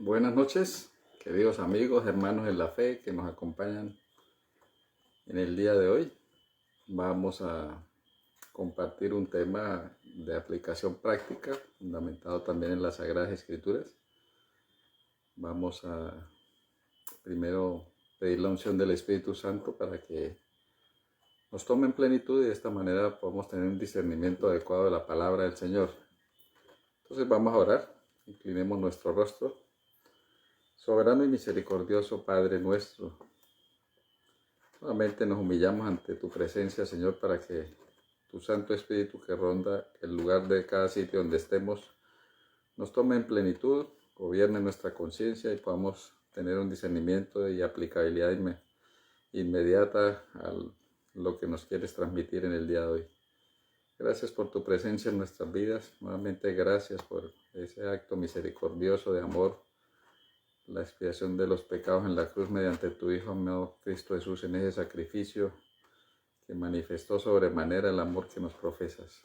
Buenas noches, queridos amigos, hermanos en la fe que nos acompañan en el día de hoy. Vamos a compartir un tema de aplicación práctica, fundamentado también en las Sagradas Escrituras. Vamos a primero pedir la unción del Espíritu Santo para que nos tome en plenitud y de esta manera podamos tener un discernimiento adecuado de la palabra del Señor. Entonces vamos a orar, inclinemos nuestro rostro. Soberano y misericordioso Padre nuestro, nuevamente nos humillamos ante tu presencia, Señor, para que tu Santo Espíritu que ronda el lugar de cada sitio donde estemos, nos tome en plenitud, gobierne nuestra conciencia y podamos tener un discernimiento y aplicabilidad inmediata a lo que nos quieres transmitir en el día de hoy. Gracias por tu presencia en nuestras vidas, nuevamente gracias por ese acto misericordioso de amor, la expiación de los pecados en la cruz mediante tu Hijo amado Cristo Jesús en ese sacrificio que manifestó sobremanera el amor que nos profesas.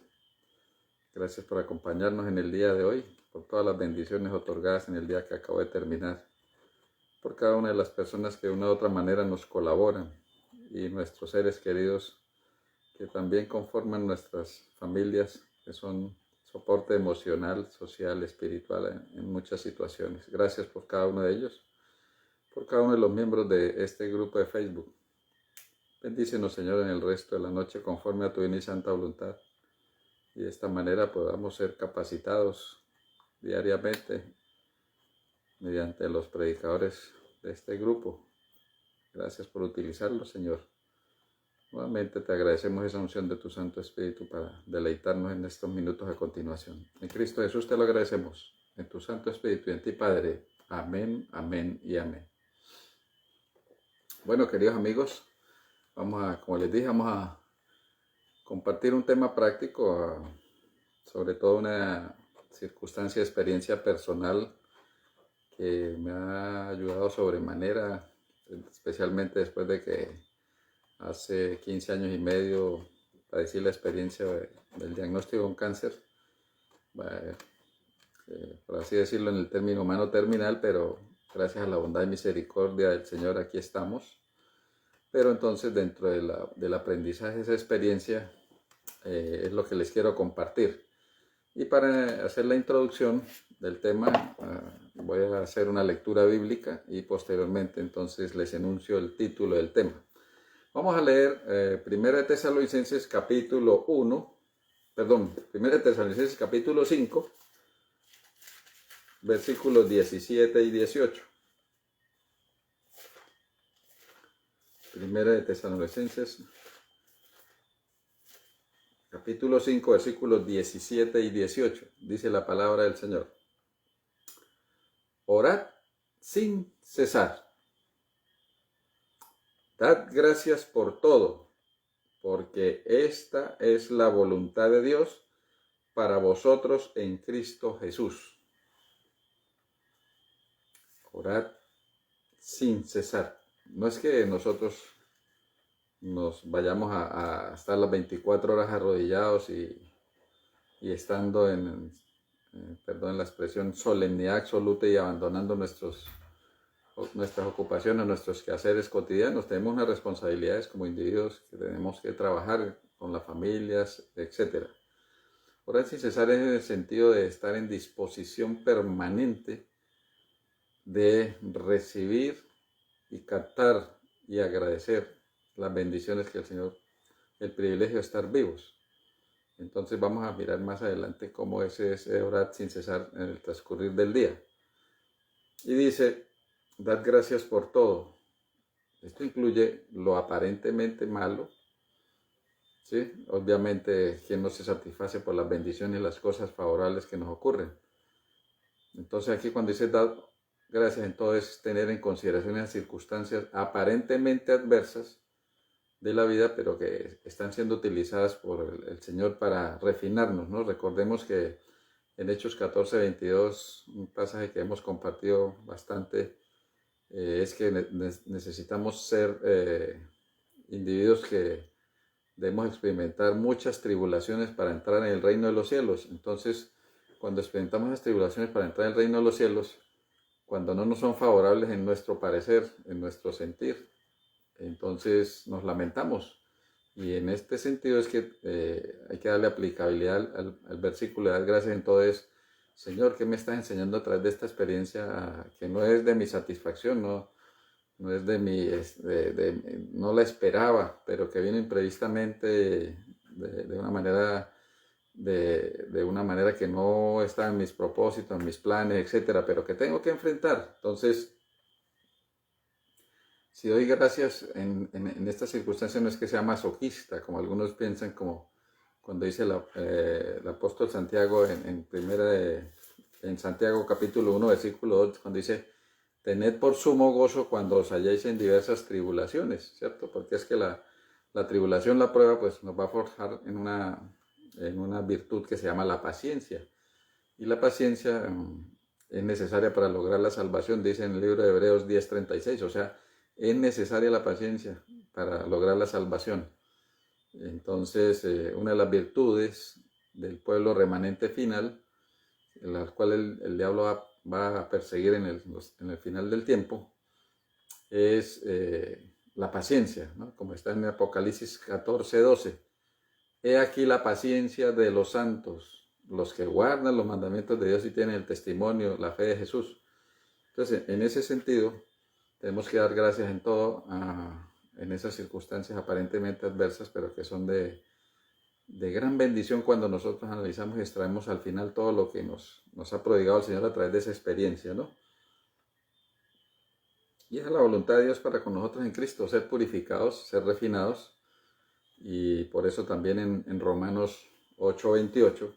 Gracias por acompañarnos en el día de hoy, por todas las bendiciones otorgadas en el día que acabo de terminar, por cada una de las personas que de una u otra manera nos colaboran y nuestros seres queridos que también conforman nuestras familias, que son soporte emocional, social, espiritual en muchas situaciones. Gracias por cada uno de ellos, por cada uno de los miembros de este grupo de Facebook. Bendícenos, Señor, en el resto de la noche conforme a tu divina y santa voluntad. Y de esta manera podamos ser capacitados diariamente mediante los predicadores de este grupo. Gracias por utilizarlo, Señor. Nuevamente te agradecemos esa unción de tu Santo Espíritu para deleitarnos en estos minutos a continuación. En Cristo Jesús te lo agradecemos, en tu Santo Espíritu y en ti, Padre. Amén, amén y amén. Bueno, queridos amigos, como les dije, vamos a compartir un tema práctico, sobre todo una circunstancia, experiencia personal que me ha ayudado sobremanera, especialmente después de que hace 15 años y medio padecí la experiencia del diagnóstico de un cáncer, por así decirlo en el término humano terminal, pero gracias a la bondad y misericordia del Señor aquí estamos. Pero entonces dentro del aprendizaje de esa experiencia es lo que les quiero compartir. Y para hacer la introducción del tema voy a hacer una lectura bíblica y posteriormente entonces les enuncio el título del tema. Vamos a leer 1 Tesalonicenses capítulo 5, versículos 17 y 18. 1 Tesalonicenses capítulo 5, versículos 17 y 18. Dice la palabra del Señor. Orad sin cesar. Dad gracias por todo, porque esta es la voluntad de Dios para vosotros en Cristo Jesús. Orad sin cesar. No es que nosotros nos vayamos a estar las 24 horas arrodillados y estando perdón la expresión, solemnidad absoluta y abandonando nuestras ocupaciones, nuestros quehaceres cotidianos. Tenemos unas responsabilidades como individuos que tenemos que trabajar con las familias, etc. Orar sin cesar es en el sentido de estar en disposición permanente de recibir y captar y agradecer las bendiciones que el Señor, el privilegio de estar vivos. Entonces vamos a mirar más adelante cómo es ese orar sin cesar en el transcurrir del día. Y dice, dad gracias por todo. Esto incluye lo aparentemente malo, ¿sí? Obviamente, ¿quién no se satisface por las bendiciones y las cosas favorables que nos ocurren? Entonces aquí cuando dice dad gracias en todo es tener en consideración las circunstancias aparentemente adversas de la vida, pero que están siendo utilizadas por el Señor para refinarnos, ¿no? Recordemos que en Hechos 14, 22, un pasaje que hemos compartido bastante, es que necesitamos ser individuos que debemos experimentar muchas tribulaciones para entrar en el reino de los cielos. Entonces, cuando experimentamos las tribulaciones para entrar en el reino de los cielos, cuando no nos son favorables en nuestro parecer, en nuestro sentir. Entonces nos lamentamos. Y en este sentido es que hay que darle aplicabilidad al versículo de dar gracias en todo es, Señor, ¿qué me estás enseñando a través de esta experiencia que no es de mi satisfacción, no es de mi, no la esperaba, pero que vino imprevistamente de una manera, de una manera que no está en mis propósitos, en mis planes, etcétera, pero que tengo que enfrentar? Entonces, si doy gracias en estas circunstancias, no es que sea masoquista, como algunos piensan, como cuando dice el apóstol Santiago en Santiago capítulo 1, versículo 2, cuando dice, tened por sumo gozo cuando os halléis en diversas tribulaciones, ¿cierto? Porque es que la tribulación, la prueba, pues nos va a forjar en una virtud que se llama la paciencia. Y la paciencia es necesaria para lograr la salvación, dice en el libro de Hebreos 10:36, o sea, es necesaria la paciencia para lograr la salvación. Entonces, una de las virtudes del pueblo remanente final, en la cual el diablo va a perseguir en el final del tiempo, es la paciencia, ¿no? Como está en Apocalipsis 14:12. He aquí la paciencia de los santos, los que guardan los mandamientos de Dios y tienen el testimonio, la fe de Jesús. Entonces, en ese sentido, tenemos que dar gracias en todo, en esas circunstancias aparentemente adversas, pero que son de gran bendición cuando nosotros analizamos y extraemos al final todo lo que nos ha prodigado el Señor a través de esa experiencia, ¿no? Y es la voluntad de Dios para con nosotros en Cristo, ser purificados, ser refinados. Y por eso también en Romanos 8:28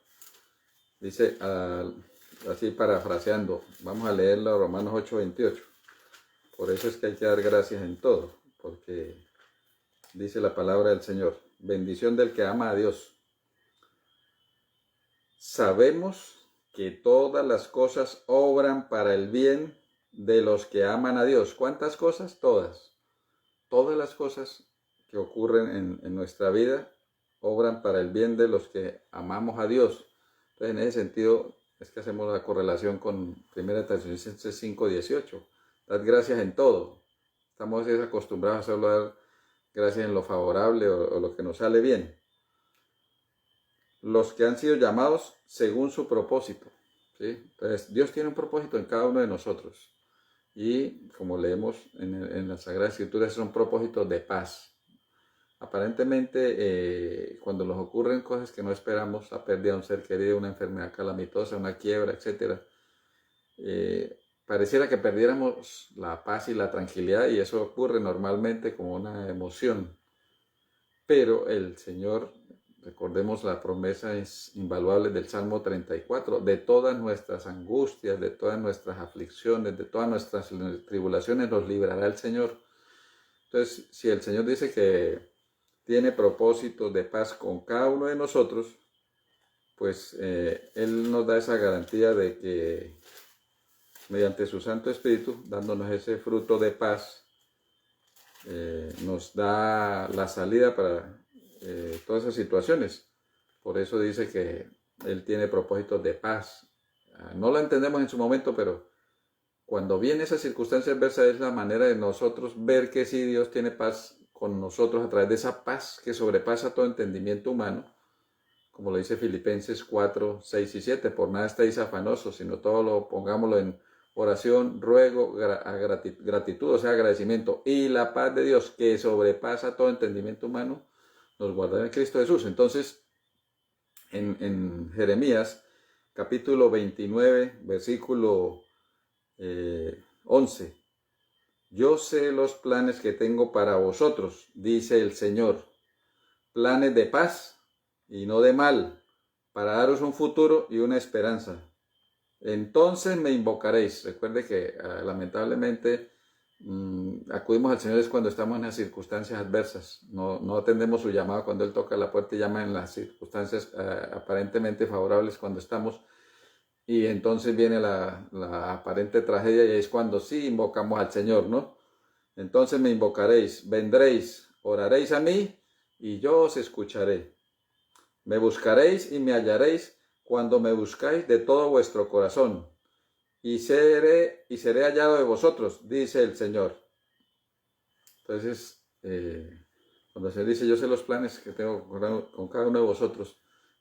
dice, así parafraseando, vamos a leerlo, Romanos 8:28. Por eso es que hay que dar gracias en todo, porque dice la palabra del Señor, bendición del que ama a Dios. Sabemos que todas las cosas obran para el bien de los que aman a Dios. ¿Cuántas cosas? Todas. Todas las cosas que ocurren en nuestra vida obran para el bien de los que amamos a Dios. Entonces, en ese sentido, es que hacemos la correlación con 1 Tesalonicenses 5:18. Dad gracias en todo. Estamos acostumbrados a solo dar gracias en lo favorable o lo que nos sale bien. Los que han sido llamados según su propósito, ¿sí? Entonces, Dios tiene un propósito en cada uno de nosotros. Y como leemos en la Sagrada Escritura, son propósitos de paz. Aparentemente, cuando nos ocurren cosas que no esperamos, la pérdida de un ser querido, una enfermedad calamitosa, una quiebra, etc., pareciera que perdiéramos la paz y la tranquilidad, y eso ocurre normalmente como una emoción. Pero el Señor, recordemos la promesa invaluable del Salmo 34, de todas nuestras angustias, de todas nuestras aflicciones, de todas nuestras tribulaciones nos librará el Señor. Entonces, si el Señor dice que tiene propósitos de paz con cada uno de nosotros, pues Él nos da esa garantía de que mediante su Santo Espíritu, dándonos ese fruto de paz, nos da la salida para todas esas situaciones. Por eso dice que Él tiene propósitos de paz. No lo entendemos en su momento, pero cuando viene esa circunstancia adversa es la manera de nosotros ver que sí, Dios tiene paz con nosotros a través de esa paz que sobrepasa todo entendimiento humano, como lo dice Filipenses 4:6 y 7, por nada estáis afanosos, sino todo lo pongámoslo en oración, ruego, gratitud, o sea, agradecimiento, y la paz de Dios que sobrepasa todo entendimiento humano, nos guardará en Cristo Jesús. Entonces, en Jeremías, capítulo 29, versículo 11, yo sé los planes que tengo para vosotros, dice el Señor, planes de paz y no de mal, para daros un futuro y una esperanza. Entonces me invocaréis. Recuerde que lamentablemente acudimos al Señor es cuando estamos en las circunstancias adversas. No atendemos su llamado cuando Él toca la puerta y llama en las circunstancias aparentemente favorables cuando estamos. Y entonces viene la aparente tragedia y es cuando sí invocamos al Señor, ¿no? Entonces me invocaréis, vendréis, oraréis a mí y yo os escucharé. Me buscaréis y me hallaréis cuando me buscáis de todo vuestro corazón. y seré hallado de vosotros, dice el Señor. Entonces, cuando el Señor dice, yo sé los planes que tengo con cada uno de vosotros,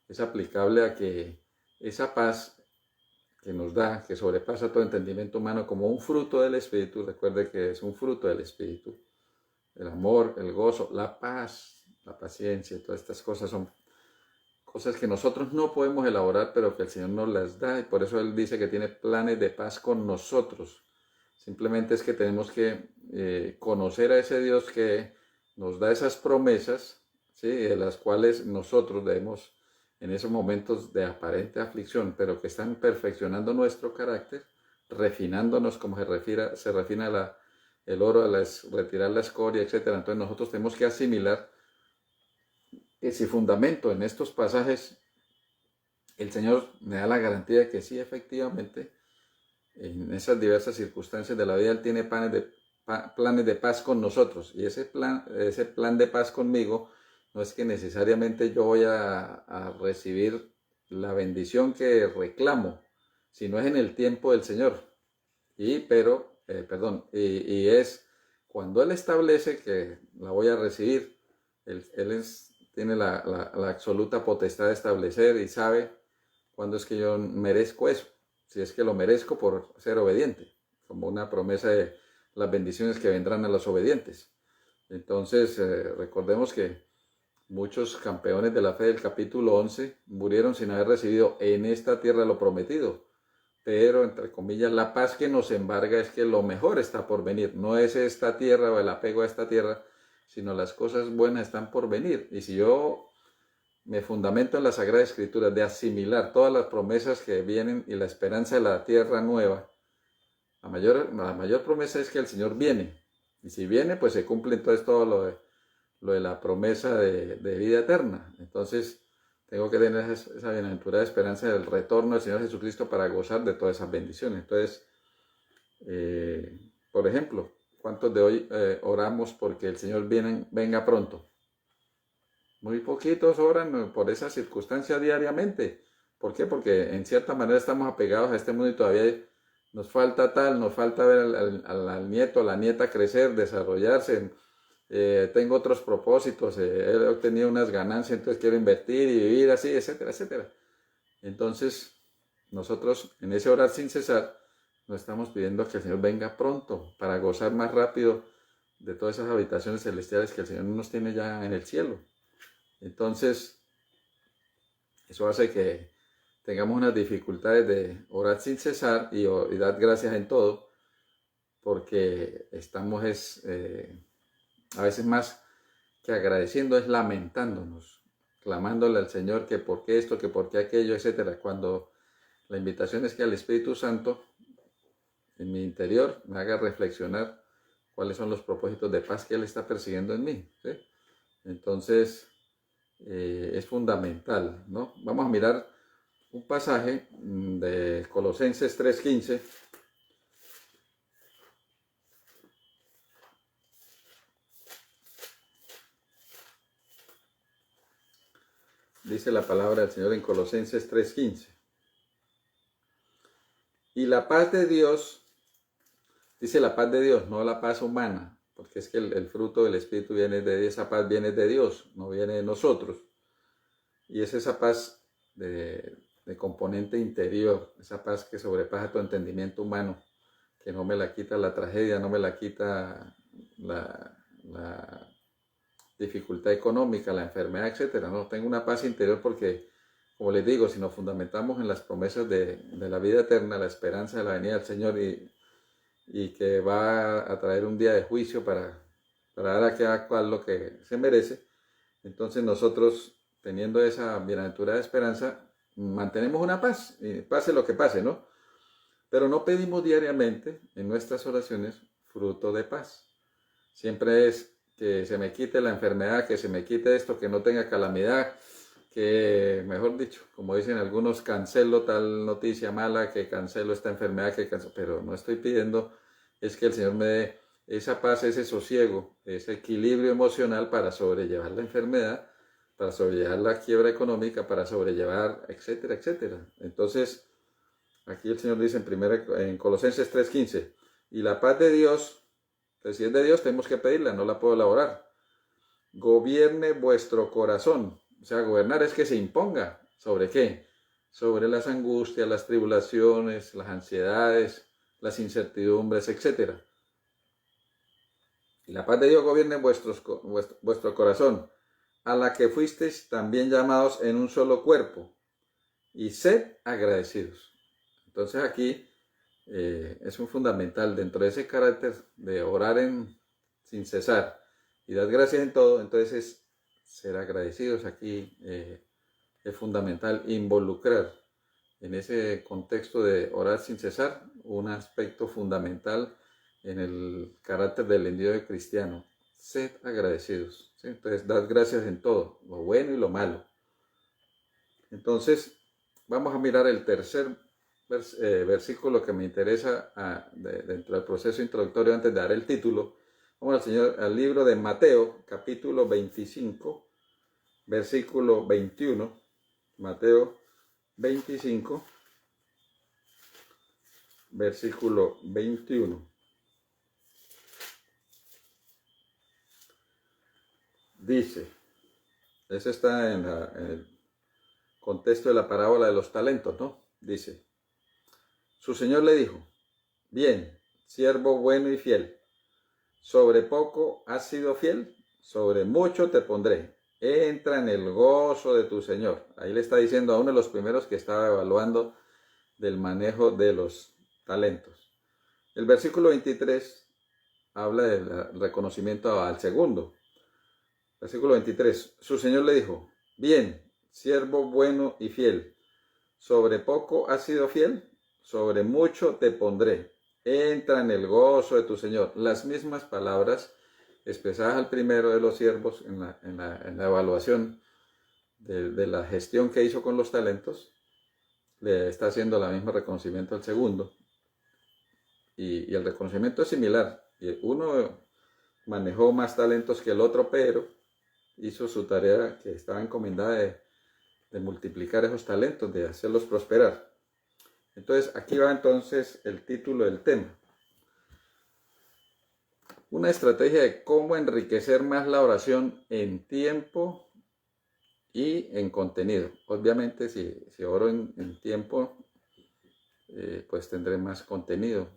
es aplicable a que esa paz que nos da, que sobrepasa todo entendimiento humano, como un fruto del Espíritu, recuerde que es un fruto del Espíritu, el amor, el gozo, la paz, la paciencia, todas estas cosas son cosas que nosotros no podemos elaborar, pero que el Señor nos las da, y por eso Él dice que tiene planes de paz con nosotros. Simplemente es que tenemos que conocer a ese Dios que nos da esas promesas, ¿sí? De las cuales nosotros debemos, en esos momentos de aparente aflicción, pero que están perfeccionando nuestro carácter, refinándonos como se refina el oro al retirar la escoria, etc. Entonces nosotros tenemos que asimilar que si fundamento en estos pasajes, el Señor me da la garantía de que sí, efectivamente, en esas diversas circunstancias de la vida, Él tiene planes de paz con nosotros. Y ese plan de paz conmigo no es que necesariamente yo voy a recibir la bendición que reclamo, sino es en el tiempo del Señor. Y es cuando Él establece que la voy a recibir. Él tiene la absoluta potestad de establecer y sabe cuándo es que yo merezco eso. Si es que lo merezco por ser obediente, como una promesa de las bendiciones que vendrán a los obedientes. Entonces, recordemos que muchos campeones de la fe del capítulo 11 murieron sin haber recibido en esta tierra lo prometido. Pero, entre comillas, la paz que nos embarga es que lo mejor está por venir. No es esta tierra o el apego a esta tierra, sino las cosas buenas están por venir. Y si yo me fundamento en la Sagrada Escritura de asimilar todas las promesas que vienen y la esperanza de la tierra nueva, la mayor promesa es que el Señor viene. Y si viene, pues se cumple entonces todo lo de la promesa de vida eterna. Entonces, tengo que tener esa bienaventurada esperanza del retorno del Señor Jesucristo para gozar de todas esas bendiciones. Entonces, por ejemplo, ¿cuántos de hoy oramos porque el Señor venga pronto? Muy poquitos oran por esa circunstancia diariamente. ¿Por qué? Porque en cierta manera estamos apegados a este mundo y todavía nos falta nos falta ver al nieto, a la nieta crecer, desarrollarse. Tengo otros propósitos, he obtenido unas ganancias, entonces quiero invertir y vivir así, etcétera, etcétera. Entonces, nosotros en ese orar sin cesar, nos estamos pidiendo que el Señor venga pronto para gozar más rápido de todas esas habitaciones celestiales que el Señor nos tiene ya en el cielo. Entonces, eso hace que tengamos unas dificultades de orar sin cesar y dar gracias en todo, porque estamos a veces más que agradeciendo, es lamentándonos, clamándole al Señor que por qué esto, que por qué aquello, etc. Cuando la invitación es que el Espíritu Santo en mi interior me haga reflexionar cuáles son los propósitos de paz que Él está persiguiendo en mí, ¿sí? Entonces, es fundamental, ¿no? Vamos a mirar un pasaje de Colosenses 3:15. Dice la palabra del Señor en Colosenses 3:15. Y la paz de Dios, dice la paz de Dios, no la paz humana, porque es que el fruto del Espíritu esa paz viene de Dios, no viene de nosotros. Y es esa paz de componente interior, esa paz que sobrepasa tu entendimiento humano, que no me la quita la tragedia, no me la quita la dificultad económica, la enfermedad, etc. No, tengo una paz interior porque, como les digo, si nos fundamentamos en las promesas de la vida eterna, la esperanza de la venida del Señor y que va a traer un día de juicio para dar a cada cual lo que se merece, entonces nosotros, teniendo esa bienaventurada esperanza, mantenemos una paz, y pase lo que pase, ¿no? Pero no pedimos diariamente en nuestras oraciones fruto de paz. Siempre es que se me quite la enfermedad, que se me quite esto, que no tenga calamidad, que, mejor dicho, como dicen algunos, cancelo tal noticia mala, que cancelo esta enfermedad, pero no estoy pidiendo, es que el Señor me dé esa paz, ese sosiego, ese equilibrio emocional para sobrellevar la enfermedad, para sobrellevar la quiebra económica, para sobrellevar, etcétera, etcétera. Entonces, Aquí el Señor dice en Colosenses 3:15, y la paz de Dios, pues si es de Dios tenemos que pedirla, no la puedo elaborar. Gobierne vuestro corazón. O sea, gobernar es que se imponga. ¿Sobre qué? Sobre las angustias, las tribulaciones, las ansiedades, las incertidumbres, etc. Y la paz de Dios gobierne vuestro corazón, a la que fuisteis también llamados en un solo cuerpo, y sed agradecidos. Entonces aquí es un fundamental dentro de ese carácter de orar sin cesar y dar gracias en todo. Entonces ser agradecidos aquí es fundamental involucrar en ese contexto de orar sin cesar un aspecto fundamental en el carácter del individuo cristiano. Sed agradecidos, ¿sí? Entonces dad gracias en todo, lo bueno y lo malo. Entonces vamos a mirar el tercer versículo que me interesa dentro del proceso introductorio antes de dar el título. Vamos al libro de Mateo, capítulo 25, versículo 21. Mateo 25, versículo 21. Dice, eso está en el contexto de la parábola de los talentos, ¿no? Dice, su señor le dijo, bien, siervo bueno y fiel, sobre poco has sido fiel, sobre mucho te pondré. Entra en el gozo de tu Señor. Ahí le está diciendo a uno de los primeros que estaba evaluando del manejo de los talentos. El versículo 23 habla del reconocimiento al segundo. Versículo 23. Su Señor le dijo, bien, siervo bueno y fiel, sobre poco has sido fiel, sobre mucho te pondré. Entra en el gozo de tu Señor. Las mismas palabras expresadas al primero de los siervos en la evaluación de la gestión que hizo con los talentos, le está haciendo el mismo reconocimiento al segundo. Y el reconocimiento es similar. Uno manejó más talentos que el otro, pero hizo su tarea que estaba encomendada de multiplicar esos talentos, de hacerlos prosperar. Entonces, aquí va entonces el título del tema. Una estrategia de cómo enriquecer más la oración en tiempo y en contenido. Obviamente, si oro en tiempo, pues tendré más contenido.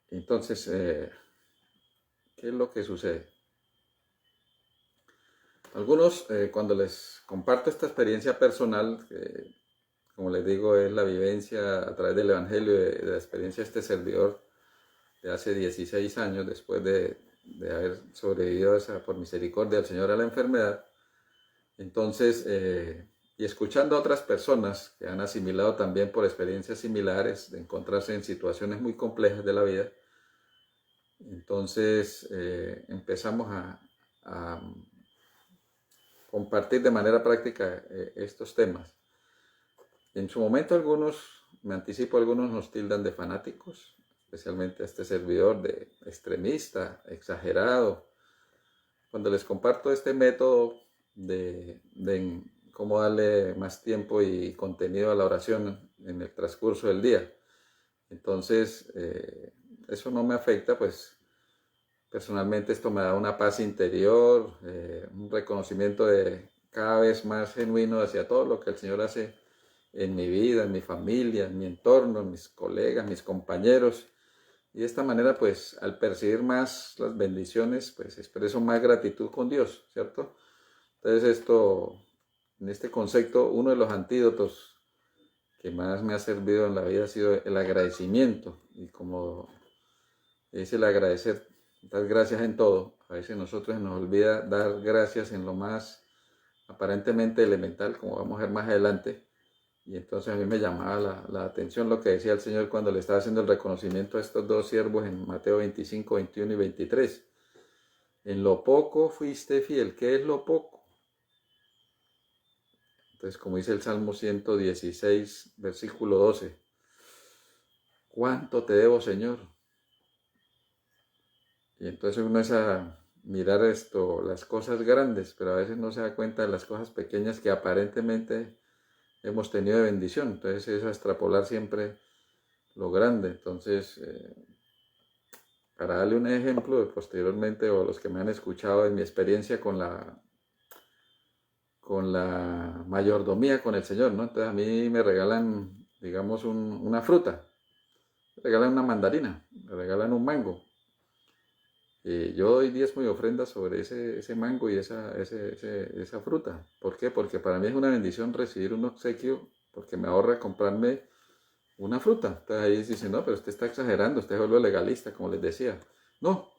Entonces, ¿qué es lo que sucede? Algunos, cuando les comparto esta experiencia personal, como les digo, es la vivencia a través del Evangelio de la experiencia de este servidor de hace 16 años, después de haber sobrevivido por misericordia del Señor a la enfermedad. Entonces, y escuchando a otras personas que han asimilado también por experiencias similares, de encontrarse en situaciones muy complejas de la vida, entonces empezamos a compartir de manera práctica estos temas. En su momento me anticipo, algunos nos tildan de fanáticos, especialmente a este servidor, de extremista, exagerado. Cuando les comparto este método de cómo darle más tiempo y contenido a la oración en el transcurso del día. Entonces, eso no me afecta, pues personalmente esto me da una paz interior, un reconocimiento de cada vez más genuino hacia todo lo que el Señor hace en mi vida, en mi familia, en mi entorno, en mis colegas, mis compañeros. Y de esta manera, pues, al percibir más las bendiciones, pues expreso más gratitud con Dios, ¿cierto? Entonces en este concepto, uno de los antídotos que más me ha servido en la vida ha sido el agradecimiento. Y como es el agradecer, dar gracias en todo. A veces nosotros nos olvida dar gracias en lo más aparentemente elemental, como vamos a ver más adelante. Y entonces a mí me llamaba la atención lo que decía el Señor cuando le estaba haciendo el reconocimiento a estos dos siervos en Mateo 25, 21 y 23. En lo poco fuiste fiel. ¿Qué es lo poco? Entonces, como dice el Salmo 116, versículo 12. ¿Cuánto te debo, Señor? Y entonces uno es a mirar las cosas grandes, pero a veces no se da cuenta de las cosas pequeñas que aparentemente hemos tenido de bendición. Entonces es a extrapolar siempre lo grande. Entonces, para darle un ejemplo, posteriormente, o los que me han escuchado en mi experiencia con la mayordomía con el Señor, ¿no? Entonces a mí me regalan, digamos, una fruta, me regalan una mandarina, me regalan un mango. Yo doy diezmo y ofrenda sobre ese mango y esa fruta. ¿Por qué? Porque para mí es una bendición recibir un obsequio, porque me ahorra comprarme una fruta. Entonces ahí dicen, no, pero usted está exagerando, usted es algo legalista, como les decía. No,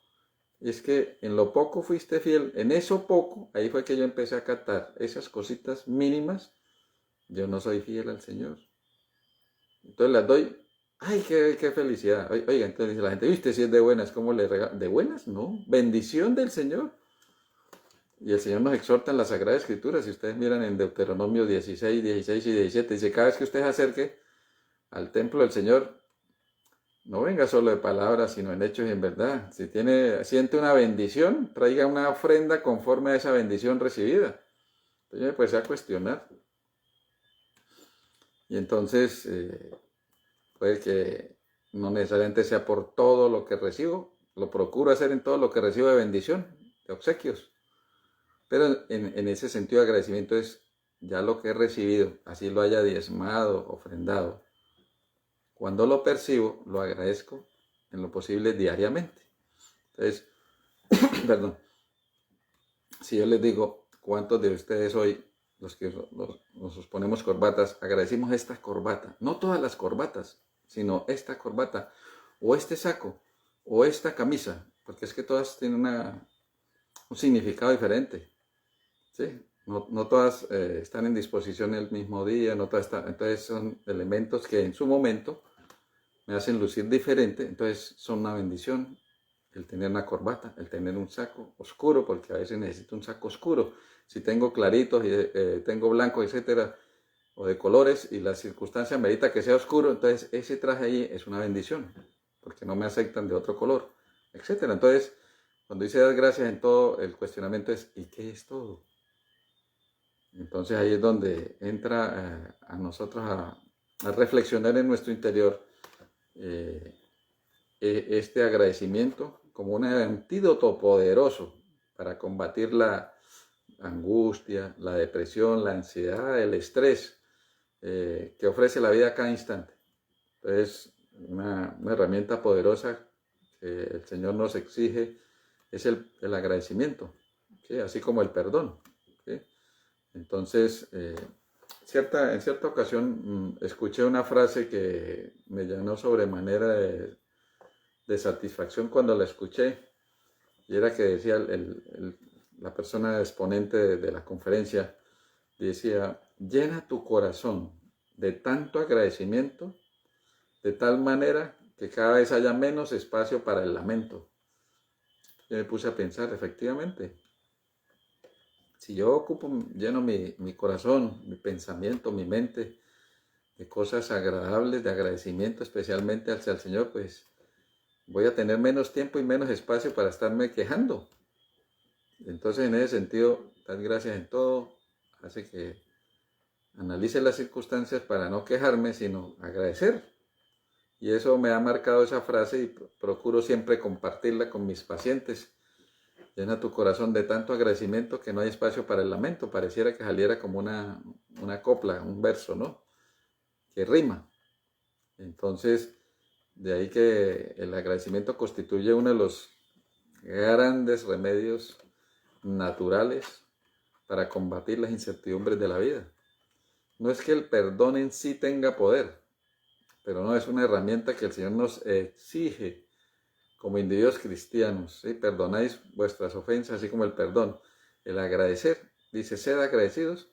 es que en lo poco fuiste fiel, en eso poco, ahí fue que yo empecé a captar esas cositas mínimas, yo no soy fiel al Señor. Entonces las doy, ay, qué felicidad. Oiga, entonces dice la gente, ¿viste si es de buenas? ¿Cómo le regala? ¿De buenas? No, bendición del Señor. Y el Señor nos exhorta en la Sagrada Escritura, si ustedes miran en Deuteronomio 16, 16 y 17, dice, cada vez que usted se acerque al templo del Señor, no venga solo de palabras, sino en hechos y en verdad. Si siente una bendición, traiga una ofrenda conforme a esa bendición recibida. Entonces yo me empecé a cuestionar. Y entonces, puede que no necesariamente sea por todo lo que recibo, lo procuro hacer en todo lo que recibo de bendición, de obsequios. Pero en ese sentido de agradecimiento es ya lo que he recibido, así lo haya diezmado, ofrendado. Cuando lo percibo, lo agradezco en lo posible diariamente. Entonces, perdón, si yo les digo, ¿cuántos de ustedes hoy, los que nos ponemos corbatas, agradecimos esta corbata? No todas las corbatas, sino esta corbata, o este saco, o esta camisa, porque es que todas tienen un significado diferente, ¿sí? No todas están en disposición el mismo día, no todas están, entonces son elementos que en su momento me hacen lucir diferente, entonces son una bendición el tener una corbata, el tener un saco oscuro, porque a veces necesito un saco oscuro. Si tengo claritos y tengo blanco, etcétera, o de colores, y la circunstancia merita que sea oscuro, entonces ese traje ahí es una bendición, porque no me aceptan de otro color, etcétera. Entonces, cuando dice dar gracias en todo, el cuestionamiento es, ¿y qué es todo? Entonces ahí es donde entra a nosotros a reflexionar en nuestro interior este agradecimiento como un antídoto poderoso para combatir la angustia, la depresión, la ansiedad, el estrés que ofrece la vida a cada instante. Entonces, una herramienta poderosa que el Señor nos exige es el agradecimiento, ¿sí? Así como el perdón, ¿sí? Entonces, en cierta ocasión escuché una frase que me llenó sobremanera de satisfacción cuando la escuché, y era que decía la persona exponente de la conferencia, decía, llena tu corazón de tanto agradecimiento, de tal manera que cada vez haya menos espacio para el lamento. Yo me puse a pensar, efectivamente, si yo lleno mi corazón, mi pensamiento, mi mente, de cosas agradables, de agradecimiento especialmente hacia el Señor, pues voy a tener menos tiempo y menos espacio para estarme quejando. Entonces, en ese sentido, dar gracias en todo hace que analice las circunstancias para no quejarme, sino agradecer. Y eso me ha marcado esa frase y procuro siempre compartirla con mis pacientes. Llena tu corazón de tanto agradecimiento que no hay espacio para el lamento. Pareciera que saliera como una copla, un verso, ¿no? Que rima. Entonces, de ahí que el agradecimiento constituye uno de los grandes remedios naturales para combatir las incertidumbres de la vida. No es que el perdón en sí tenga poder, pero no es una herramienta que el Señor nos exige como individuos cristianos. ¿Sí? Perdonáis vuestras ofensas, así como el perdón. El agradecer, dice, sed agradecidos,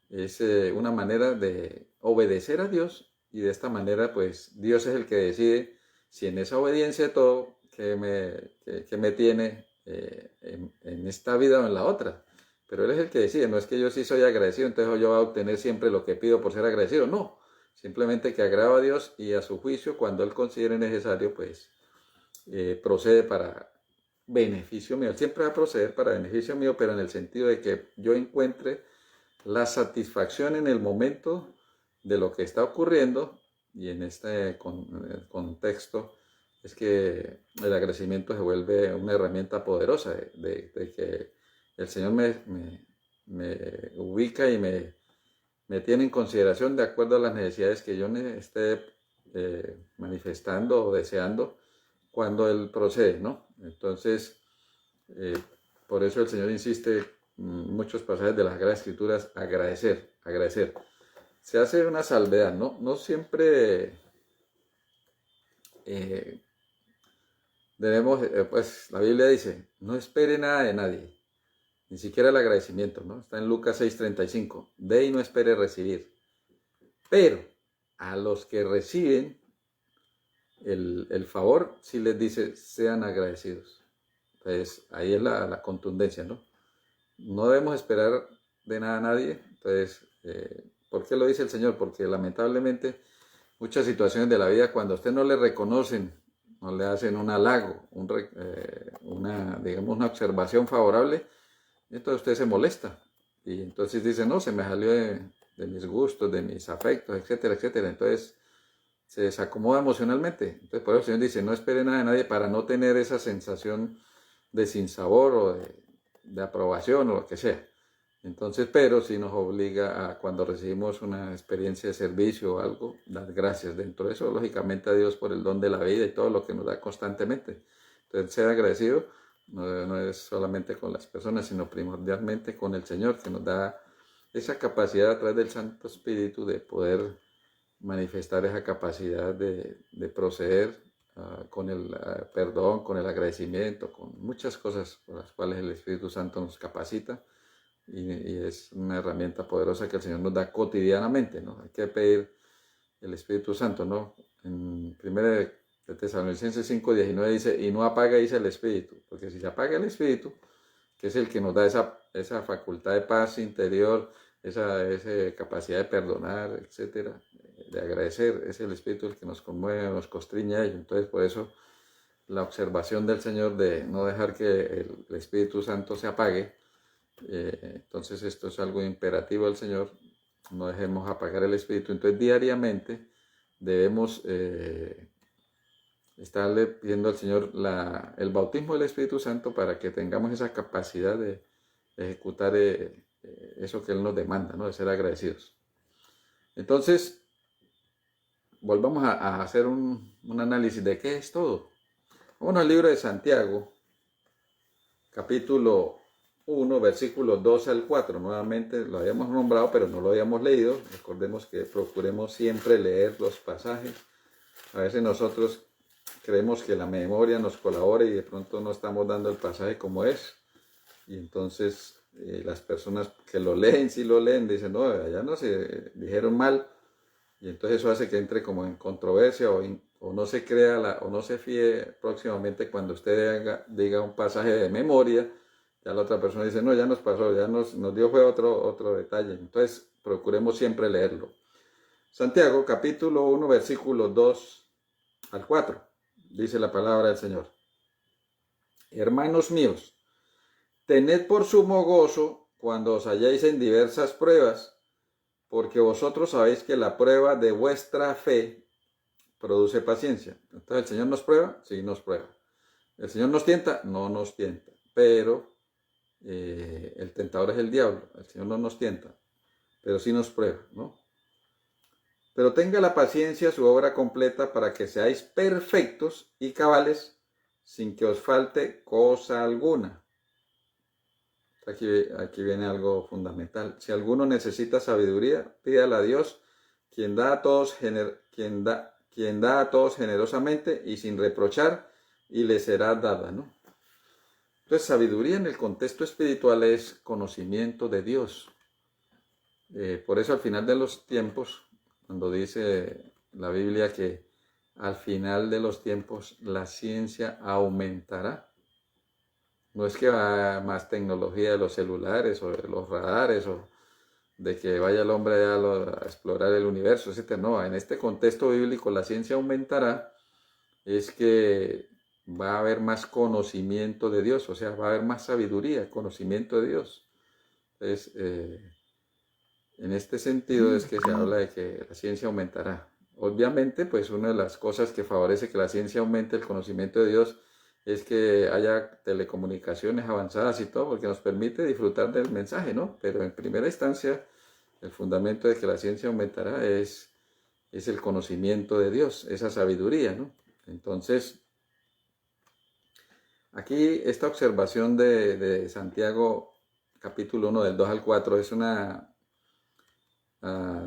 es una manera de obedecer a Dios, y de esta manera pues Dios es el que decide si en esa obediencia de todo que me tiene en esta vida o en la otra. Pero Él es el que decide, no es que yo sí soy agradecido, entonces yo voy a obtener siempre lo que pido por ser agradecido, no. Simplemente que agrado a Dios y a su juicio, cuando Él considere necesario, pues procede para beneficio mío. Él siempre va a proceder para beneficio mío, pero en el sentido de que yo encuentre la satisfacción en el momento de lo que está ocurriendo, y en este contexto es que el agradecimiento se vuelve una herramienta poderosa de que el Señor me ubica y me tiene en consideración de acuerdo a las necesidades que yo esté manifestando o deseando cuando Él procede, ¿no? Entonces, eh, por eso el Señor insiste en muchos pasajes de las Sagradas Escrituras, agradecer, agradecer. Se hace una salvedad, ¿no? No siempre debemos, pues la Biblia dice, no espere nada de nadie, ni siquiera el agradecimiento, ¿no? Está en Lucas 6:35, de y no espere recibir. Pero a los que reciben el favor, sí les dice, sean agradecidos. Entonces, ahí es la contundencia, ¿no? No debemos esperar de nada a nadie. Entonces, ¿por qué lo dice el Señor? Porque lamentablemente muchas situaciones de la vida, cuando a usted no le reconocen, no le hacen un halago, digamos, una observación favorable, entonces usted se molesta. Y entonces dice, no, se me salió de mis gustos, de mis afectos, etcétera, etcétera. Entonces se desacomoda emocionalmente. Entonces por eso el Señor dice, no espere nada de nadie para no tener esa sensación de sinsabor o de aprobación o lo que sea. Entonces, pero sí nos obliga a, cuando recibimos una experiencia de servicio o algo, dar gracias. Dentro de eso, lógicamente, a Dios por el don de la vida y todo lo que nos da constantemente. Entonces, ser agradecido no es solamente con las personas, sino primordialmente con el Señor, que nos da esa capacidad a través del Santo Espíritu de poder manifestar esa capacidad de proceder con el perdón, con el agradecimiento, con muchas cosas por las cuales el Espíritu Santo nos capacita. Y es una herramienta poderosa que el Señor nos da cotidianamente, ¿no? Hay que pedir el Espíritu Santo, ¿no? En 1 de Tesalonicenses 5:19 dice, y no apaguéis el Espíritu, porque si se apaga el Espíritu, que es el que nos da esa facultad de paz interior, esa capacidad de perdonar, etcétera, de agradecer, es el Espíritu el que nos conmueve, nos constriña a ello. Entonces, por eso, la observación del Señor de no dejar que el Espíritu Santo se apague. Entonces esto es algo imperativo del Señor, no dejemos apagar el Espíritu. Entonces diariamente debemos estarle pidiendo al Señor el bautismo del Espíritu Santo para que tengamos esa capacidad de ejecutar eso que Él nos demanda, ¿no? De ser agradecidos. Entonces, volvamos a hacer un análisis de qué es todo. Vamos al libro de Santiago, capítulo 1, versículos 2 al 4. Nuevamente lo habíamos nombrado, pero no lo habíamos leído. Recordemos que procuremos siempre leer los pasajes. A veces nosotros creemos que la memoria nos colabora y de pronto no estamos dando el pasaje como es. Y entonces las personas que lo leen, si lo leen, dicen, no, allá no se dijeron mal. Y entonces eso hace que entre como en controversia o no se crea o no se fíe próximamente cuando usted diga un pasaje de memoria. Ya la otra persona dice, no, ya nos pasó, ya nos dio fue otro detalle. Entonces, procuremos siempre leerlo. Santiago, capítulo 1, versículos 2 al 4. Dice la palabra del Señor. Hermanos míos, tened por sumo gozo cuando os halléis en diversas pruebas, porque vosotros sabéis que la prueba de vuestra fe produce paciencia. Entonces, ¿el Señor nos prueba? Sí, nos prueba. ¿El Señor nos tienta? No nos tienta. Pero el tentador es el diablo, el Señor no nos tienta, pero sí nos prueba, ¿no? Pero tenga la paciencia su obra completa para que seáis perfectos y cabales sin que os falte cosa alguna. Aquí viene algo fundamental. Si alguno necesita sabiduría, pídala a Dios, quien da a todos generosamente y sin reprochar, y le será dada, ¿no? Entonces, sabiduría en el contexto espiritual es conocimiento de Dios. Por eso al final de los tiempos, cuando dice la Biblia que al final de los tiempos la ciencia aumentará, no es que va más tecnología de los celulares o de los radares o de que vaya el hombre a explorar el universo, etc. No, en este contexto bíblico la ciencia aumentará, es que va a haber más conocimiento de Dios, o sea, va a haber más sabiduría, conocimiento de Dios. Entonces, En este sentido es que se habla de que la ciencia aumentará. Obviamente, pues una de las cosas que favorece que la ciencia aumente el conocimiento de Dios es que haya telecomunicaciones avanzadas y todo, porque nos permite disfrutar del mensaje, ¿no? Pero en primera instancia, el fundamento de que la ciencia aumentará es el conocimiento de Dios, esa sabiduría, ¿no? Entonces, aquí esta observación de Santiago, capítulo 1, del 2 al 4, es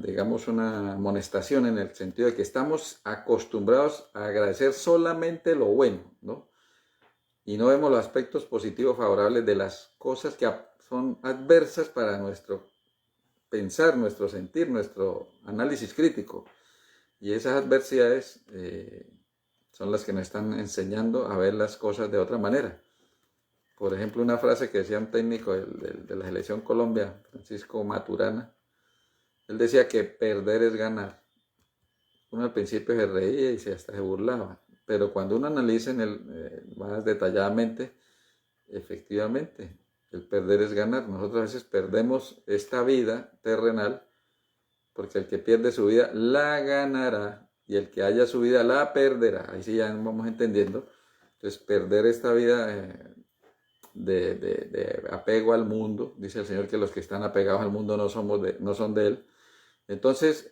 digamos, una amonestación en el sentido de que estamos acostumbrados a agradecer solamente lo bueno, ¿no? Y no vemos los aspectos positivos favorables de las cosas que son adversas para nuestro pensar, nuestro sentir, nuestro análisis crítico. Y esas adversidades son las que nos están enseñando a ver las cosas de otra manera. Por ejemplo, una frase que decía un técnico de la selección Colombia, Francisco Maturana, él decía que perder es ganar. Uno al principio se reía y hasta se burlaba, pero cuando uno analiza más detalladamente, efectivamente, el perder es ganar. Nosotros a veces perdemos esta vida terrenal porque el que pierde su vida la ganará y el que haya su vida la perderá. Ahí sí ya vamos entendiendo. Entonces, perder esta vida de apego al mundo, dice el Señor que los que están apegados al mundo no son de Él. Entonces,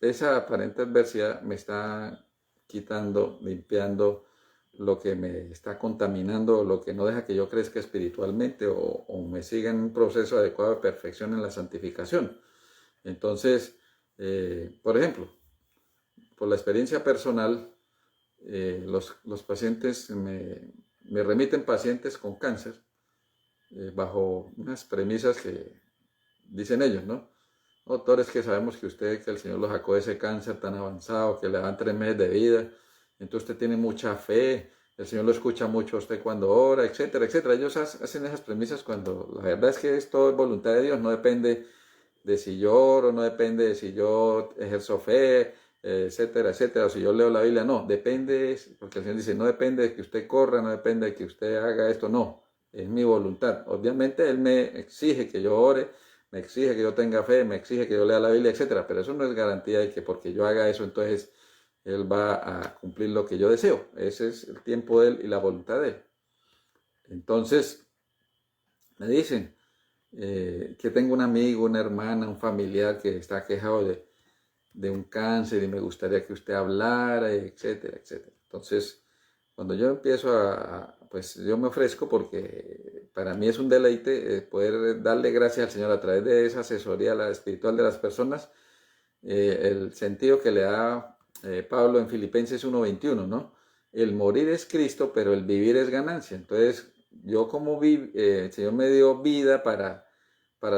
esa aparente adversidad me está quitando, limpiando lo que me está contaminando, lo que no deja que yo crezca espiritualmente o me siga en un proceso adecuado de perfección en la santificación. Entonces, por ejemplo, por la experiencia personal, los pacientes me remiten pacientes con cáncer bajo unas premisas que dicen ellos, ¿no? Doctores, que sabemos que el Señor lo sacó de ese cáncer tan avanzado, que le dan 3 meses de vida, entonces usted tiene mucha fe, el Señor lo escucha mucho a usted cuando ora, etcétera, etcétera. Ellos hacen esas premisas cuando la verdad es que todo es voluntad de Dios, no depende de si yo oro, no depende de si yo ejerzo fe, etcétera, etcétera, o si yo leo la Biblia, no, depende, porque el Señor dice, no depende de que usted corra, no depende de que usted haga esto, no, es mi voluntad. Obviamente Él me exige que yo ore, me exige que yo tenga fe, me exige que yo lea la Biblia, etcétera, pero eso no es garantía de que porque yo haga eso, entonces Él va a cumplir lo que yo deseo. Ese es el tiempo de Él y la voluntad de Él. Entonces, me dicen que tengo un amigo, una hermana, un familiar que está quejado de un cáncer y me gustaría que usted hablara, etcétera, etcétera. Entonces, cuando yo empiezo pues yo me ofrezco porque para mí es un deleite poder darle gracias al Señor a través de esa asesoría espiritual de las personas, el sentido que le da Pablo en Filipenses 1:21, ¿no? El morir es Cristo, pero el vivir es ganancia. Entonces, yo como el Señor me dio vida para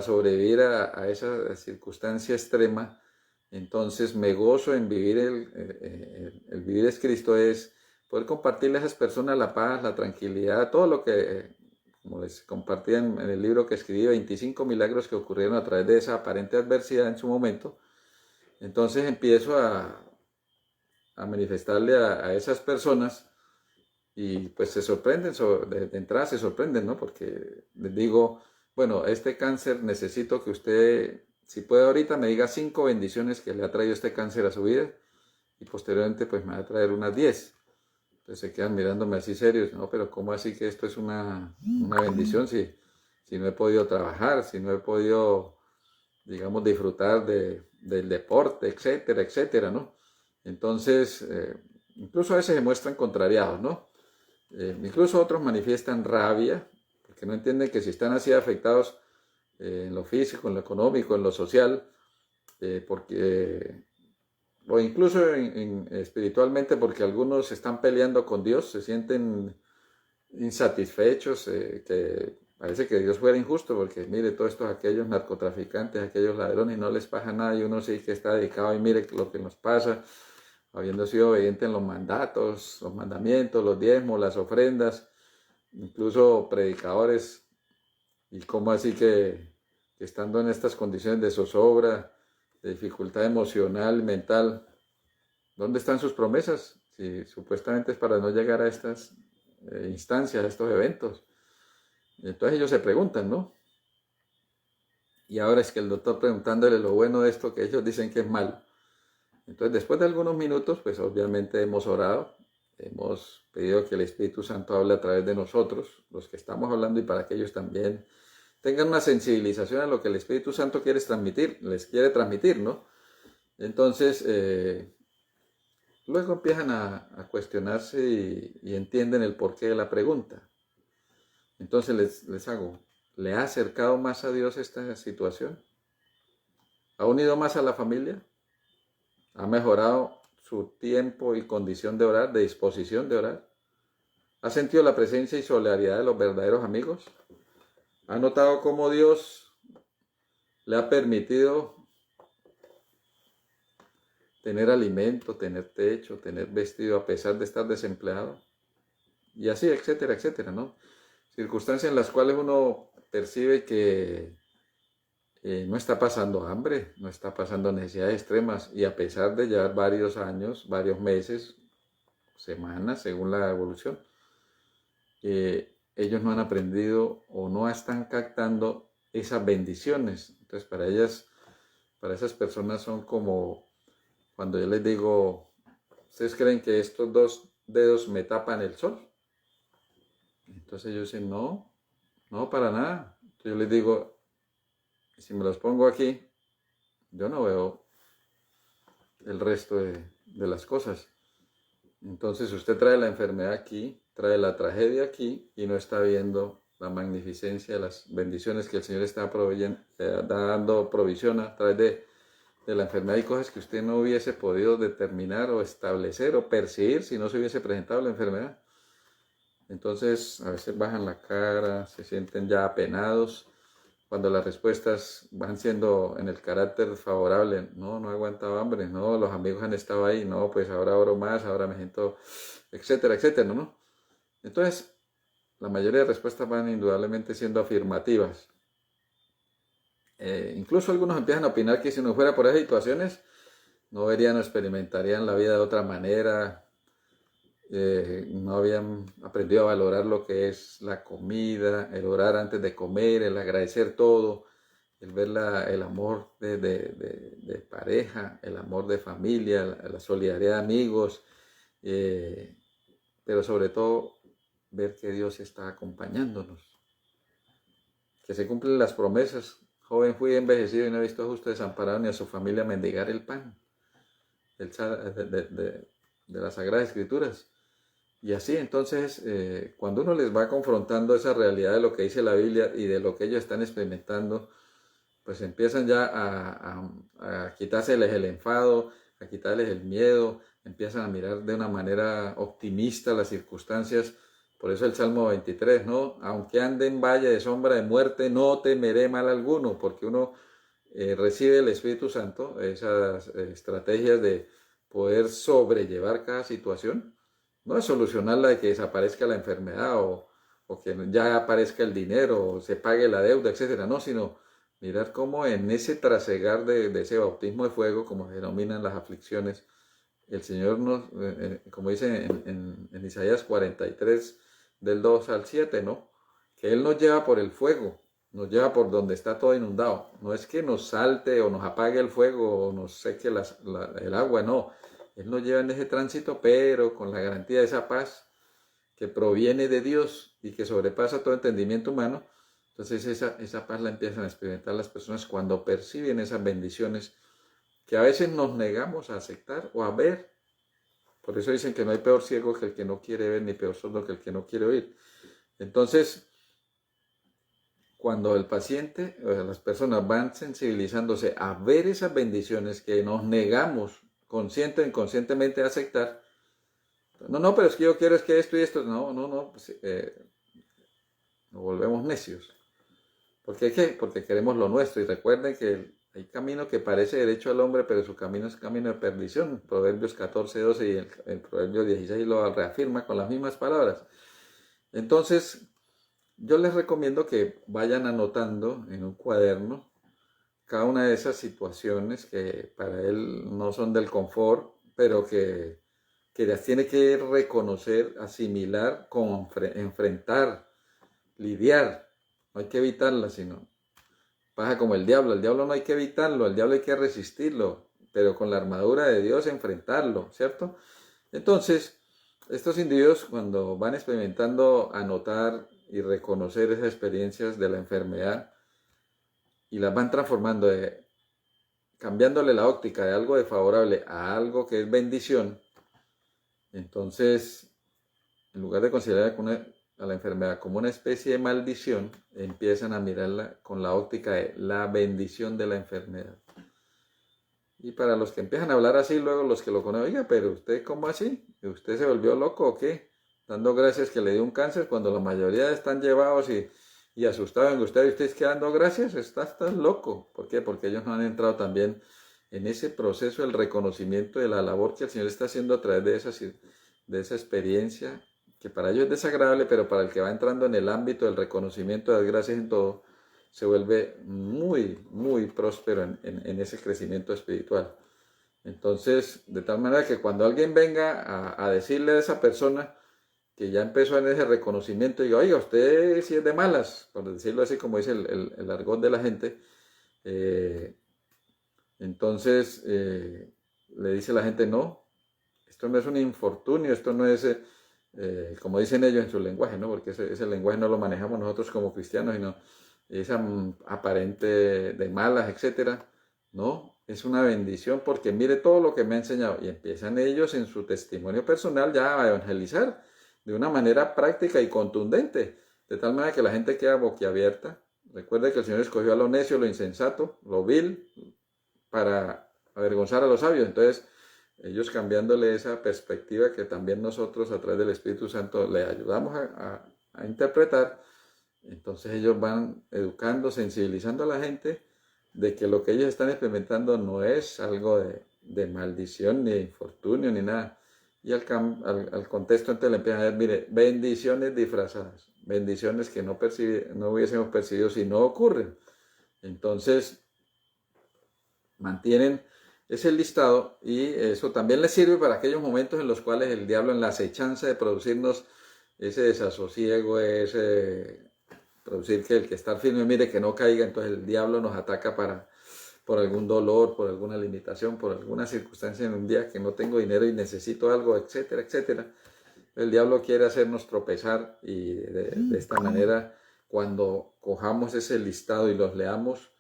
sobrevivir a esa circunstancia extrema, entonces me gozo en vivir, el vivir es Cristo, es poder compartirle a esas personas la paz, la tranquilidad, todo lo que, como les compartí en el libro que escribí, 25 milagros que ocurrieron a través de esa aparente adversidad en su momento. Entonces empiezo a manifestarle a esas personas y pues se sorprenden, de entrada se sorprenden, ¿no? Porque les digo, bueno, este cáncer necesito que usted, si puede ahorita, me diga 5 bendiciones que le ha traído este cáncer a su vida y posteriormente pues me va a traer unas 10. Entonces se quedan mirándome así serios, ¿no? Pero ¿cómo así que esto es una bendición si no he podido trabajar, si no he podido, digamos, disfrutar del deporte, etcétera, etcétera, ¿no? Entonces, incluso a veces se muestran contrariados, ¿no? Incluso otros manifiestan rabia, porque no entienden que si están así afectados en lo físico, en lo económico, en lo social, o incluso espiritualmente, porque algunos están peleando con Dios, se sienten insatisfechos, que parece que Dios fuera injusto, porque mire, todos estos, aquellos narcotraficantes, aquellos ladrones, no les pasa nada y uno sí que está dedicado y mire lo que nos pasa, habiendo sido obediente en los mandatos, los mandamientos, los diezmos, las ofrendas, incluso predicadores, y cómo así que estando en estas condiciones de zozobra, de dificultad emocional, mental, ¿dónde están sus promesas? Si supuestamente es para no llegar a estas instancias, a estos eventos. Entonces ellos se preguntan, ¿no? Y ahora es que el doctor preguntándole lo bueno de esto que ellos dicen que es malo. Entonces, después de algunos minutos, pues obviamente hemos orado, hemos pedido que el Espíritu Santo hable a través de nosotros, los que estamos hablando, y para que ellos también tengan una sensibilización a lo que el Espíritu Santo les quiere transmitir, ¿no? Entonces, luego empiezan a cuestionarse y entienden el porqué de la pregunta. Entonces les hago, ¿le ha acercado más a Dios esta situación? ¿Ha unido más a la familia? ¿Ha mejorado su tiempo y condición de orar, de disposición de orar? ¿Ha sentido la presencia y solidaridad de los verdaderos amigos? ¿Ha notado cómo Dios le ha permitido tener alimento, tener techo, tener vestido a pesar de estar desempleado? Y así, etcétera, etcétera, ¿no? Circunstancias en las cuales uno percibe que no está pasando hambre, no está pasando necesidades extremas, y a pesar de llevar varios años, varios meses, semanas, según la evolución, ellos no han aprendido o no están captando esas bendiciones. Entonces, para esas personas son como cuando yo les digo, ¿ustedes creen que estos dos dedos me tapan el sol? Entonces ellos dicen, no, no, para nada. Entonces yo les digo, si me los pongo aquí, yo no veo el resto de las cosas. Entonces usted trae la enfermedad aquí, trae la tragedia aquí, y no está viendo la magnificencia de las bendiciones que el Señor está dando provisión a través de la enfermedad, y cosas que usted no hubiese podido determinar o establecer o percibir si no se hubiese presentado la enfermedad. Entonces a veces bajan la cara, se sienten ya apenados, cuando las respuestas van siendo en el carácter favorable. No, no he aguantado hambre, no, los amigos han estado ahí, no, pues ahora oro más, ahora me siento, etcétera, etcétera, ¿no? Entonces, la mayoría de respuestas van indudablemente siendo afirmativas. Incluso algunos empiezan a opinar que si no fuera por esas situaciones, no verían o experimentarían la vida de otra manera, no habían aprendido a valorar lo que es la comida, el orar antes de comer, el agradecer todo, el ver el amor de pareja, el amor de familia, la solidaridad de amigos, pero sobre todo ver que Dios está acompañándonos, que se cumplen las promesas. Joven fui envejecido y no he visto justo desamparado ni a su familia mendigar el pan de las Sagradas Escrituras. Y así, entonces, cuando uno les va confrontando esa realidad de lo que dice la Biblia y de lo que ellos están experimentando, pues empiezan ya a quitárseles el enfado, a quitarles el miedo, empiezan a mirar de una manera optimista las circunstancias. Por eso el Salmo 23, ¿no? Aunque ande en valle de sombra de muerte, no temeré mal alguno, porque uno recibe el Espíritu Santo, esas estrategias de poder sobrellevar cada situación. No es solucionarla de que desaparezca la enfermedad o que ya aparezca el dinero o se pague la deuda, etcétera, no, sino mirar cómo en ese trasegar de ese bautismo de fuego, como se denominan las aflicciones, el Señor nos, como dice en Isaías 43, del 2 al 7, ¿no? Que Él nos lleva por el fuego, nos lleva por donde está todo inundado. No es que nos salte o nos apague el fuego o nos seque el agua, no. Él nos lleva en ese tránsito, pero con la garantía de esa paz que proviene de Dios y que sobrepasa todo entendimiento humano. Entonces esa paz la empiezan a experimentar las personas cuando perciben esas bendiciones que a veces nos negamos a aceptar o a ver. Por eso dicen que no hay peor ciego que el que no quiere ver, ni peor sordo que el que no quiere oír. Entonces, cuando el paciente o las personas van sensibilizándose a ver esas bendiciones que nos negamos consciente o inconscientemente a aceptar, no, pero es que yo quiero es que esto y esto, no, pues, nos volvemos necios. ¿Por qué? Porque queremos lo nuestro, y recuerden que hay camino que parece derecho al hombre, pero su camino es camino de perdición. Proverbios 14, 12 y el Proverbio 16 lo reafirma con las mismas palabras. Entonces, yo les recomiendo que vayan anotando en un cuaderno cada una de esas situaciones que para él no son del confort, pero que las tiene que reconocer, asimilar, enfrentar, lidiar. No hay que evitarlas, sino pasa como el diablo no hay que evitarlo, el diablo hay que resistirlo, pero con la armadura de Dios enfrentarlo, ¿cierto? Entonces, estos individuos cuando van experimentando anotar y reconocer esas experiencias de la enfermedad y las van transformando, cambiándole la óptica de algo desfavorable a algo que es bendición, entonces, en lugar de considerar a la enfermedad como una especie de maldición, empiezan a mirarla con la óptica de la bendición de la enfermedad. Y para los que empiezan a hablar así, luego los que lo conocen, oiga, pero usted, ¿cómo así? ¿Usted se volvió loco o qué? Dando gracias que le dio un cáncer cuando la mayoría están llevados y asustados, angustiados, y usted es que dando gracias, estás loco. ¿Por qué? Porque ellos no han entrado también en ese proceso del reconocimiento de la labor que el Señor está haciendo a través de esa experiencia, que para ellos es desagradable, pero para el que va entrando en el ámbito del reconocimiento de las gracias en todo, se vuelve muy, muy próspero en ese crecimiento espiritual. Entonces, de tal manera que cuando alguien venga a decirle a esa persona que ya empezó en ese reconocimiento, diga, oiga, usted sí es de malas, por decirlo así como dice el argot de la gente, entonces le dice la gente, no, esto no es un infortunio, esto no es, como dicen ellos en su lenguaje, ¿no? Porque ese lenguaje no lo manejamos nosotros como cristianos, sino esa aparente de malas, etcétera. No, es una bendición porque mire todo lo que me ha enseñado. Y empiezan ellos en su testimonio personal ya a evangelizar de una manera práctica y contundente, de tal manera que la gente queda boquiabierta. Recuerde que el Señor escogió a lo necio, lo insensato, lo vil, para avergonzar a los sabios. Entonces, ellos cambiándole esa perspectiva que también nosotros a través del Espíritu Santo le ayudamos a interpretar, entonces ellos van educando, sensibilizando a la gente de que lo que ellos están experimentando no es algo de maldición, ni de infortunio, ni nada. Y al contexto entonces le empiezan a ver, mire, bendiciones disfrazadas, bendiciones que no hubiésemos percibido si no ocurren. Entonces, mantienen ese listado y eso también les sirve para aquellos momentos en los cuales el diablo, en la acechanza de producirnos ese desasosiego, producir que el que está firme mire que no caiga, entonces el diablo nos ataca por algún dolor, por alguna limitación, por alguna circunstancia en un día que no tengo dinero y necesito algo, etcétera, etcétera. El diablo quiere hacernos tropezar y de esta manera, cuando cojamos ese listado y los leamos,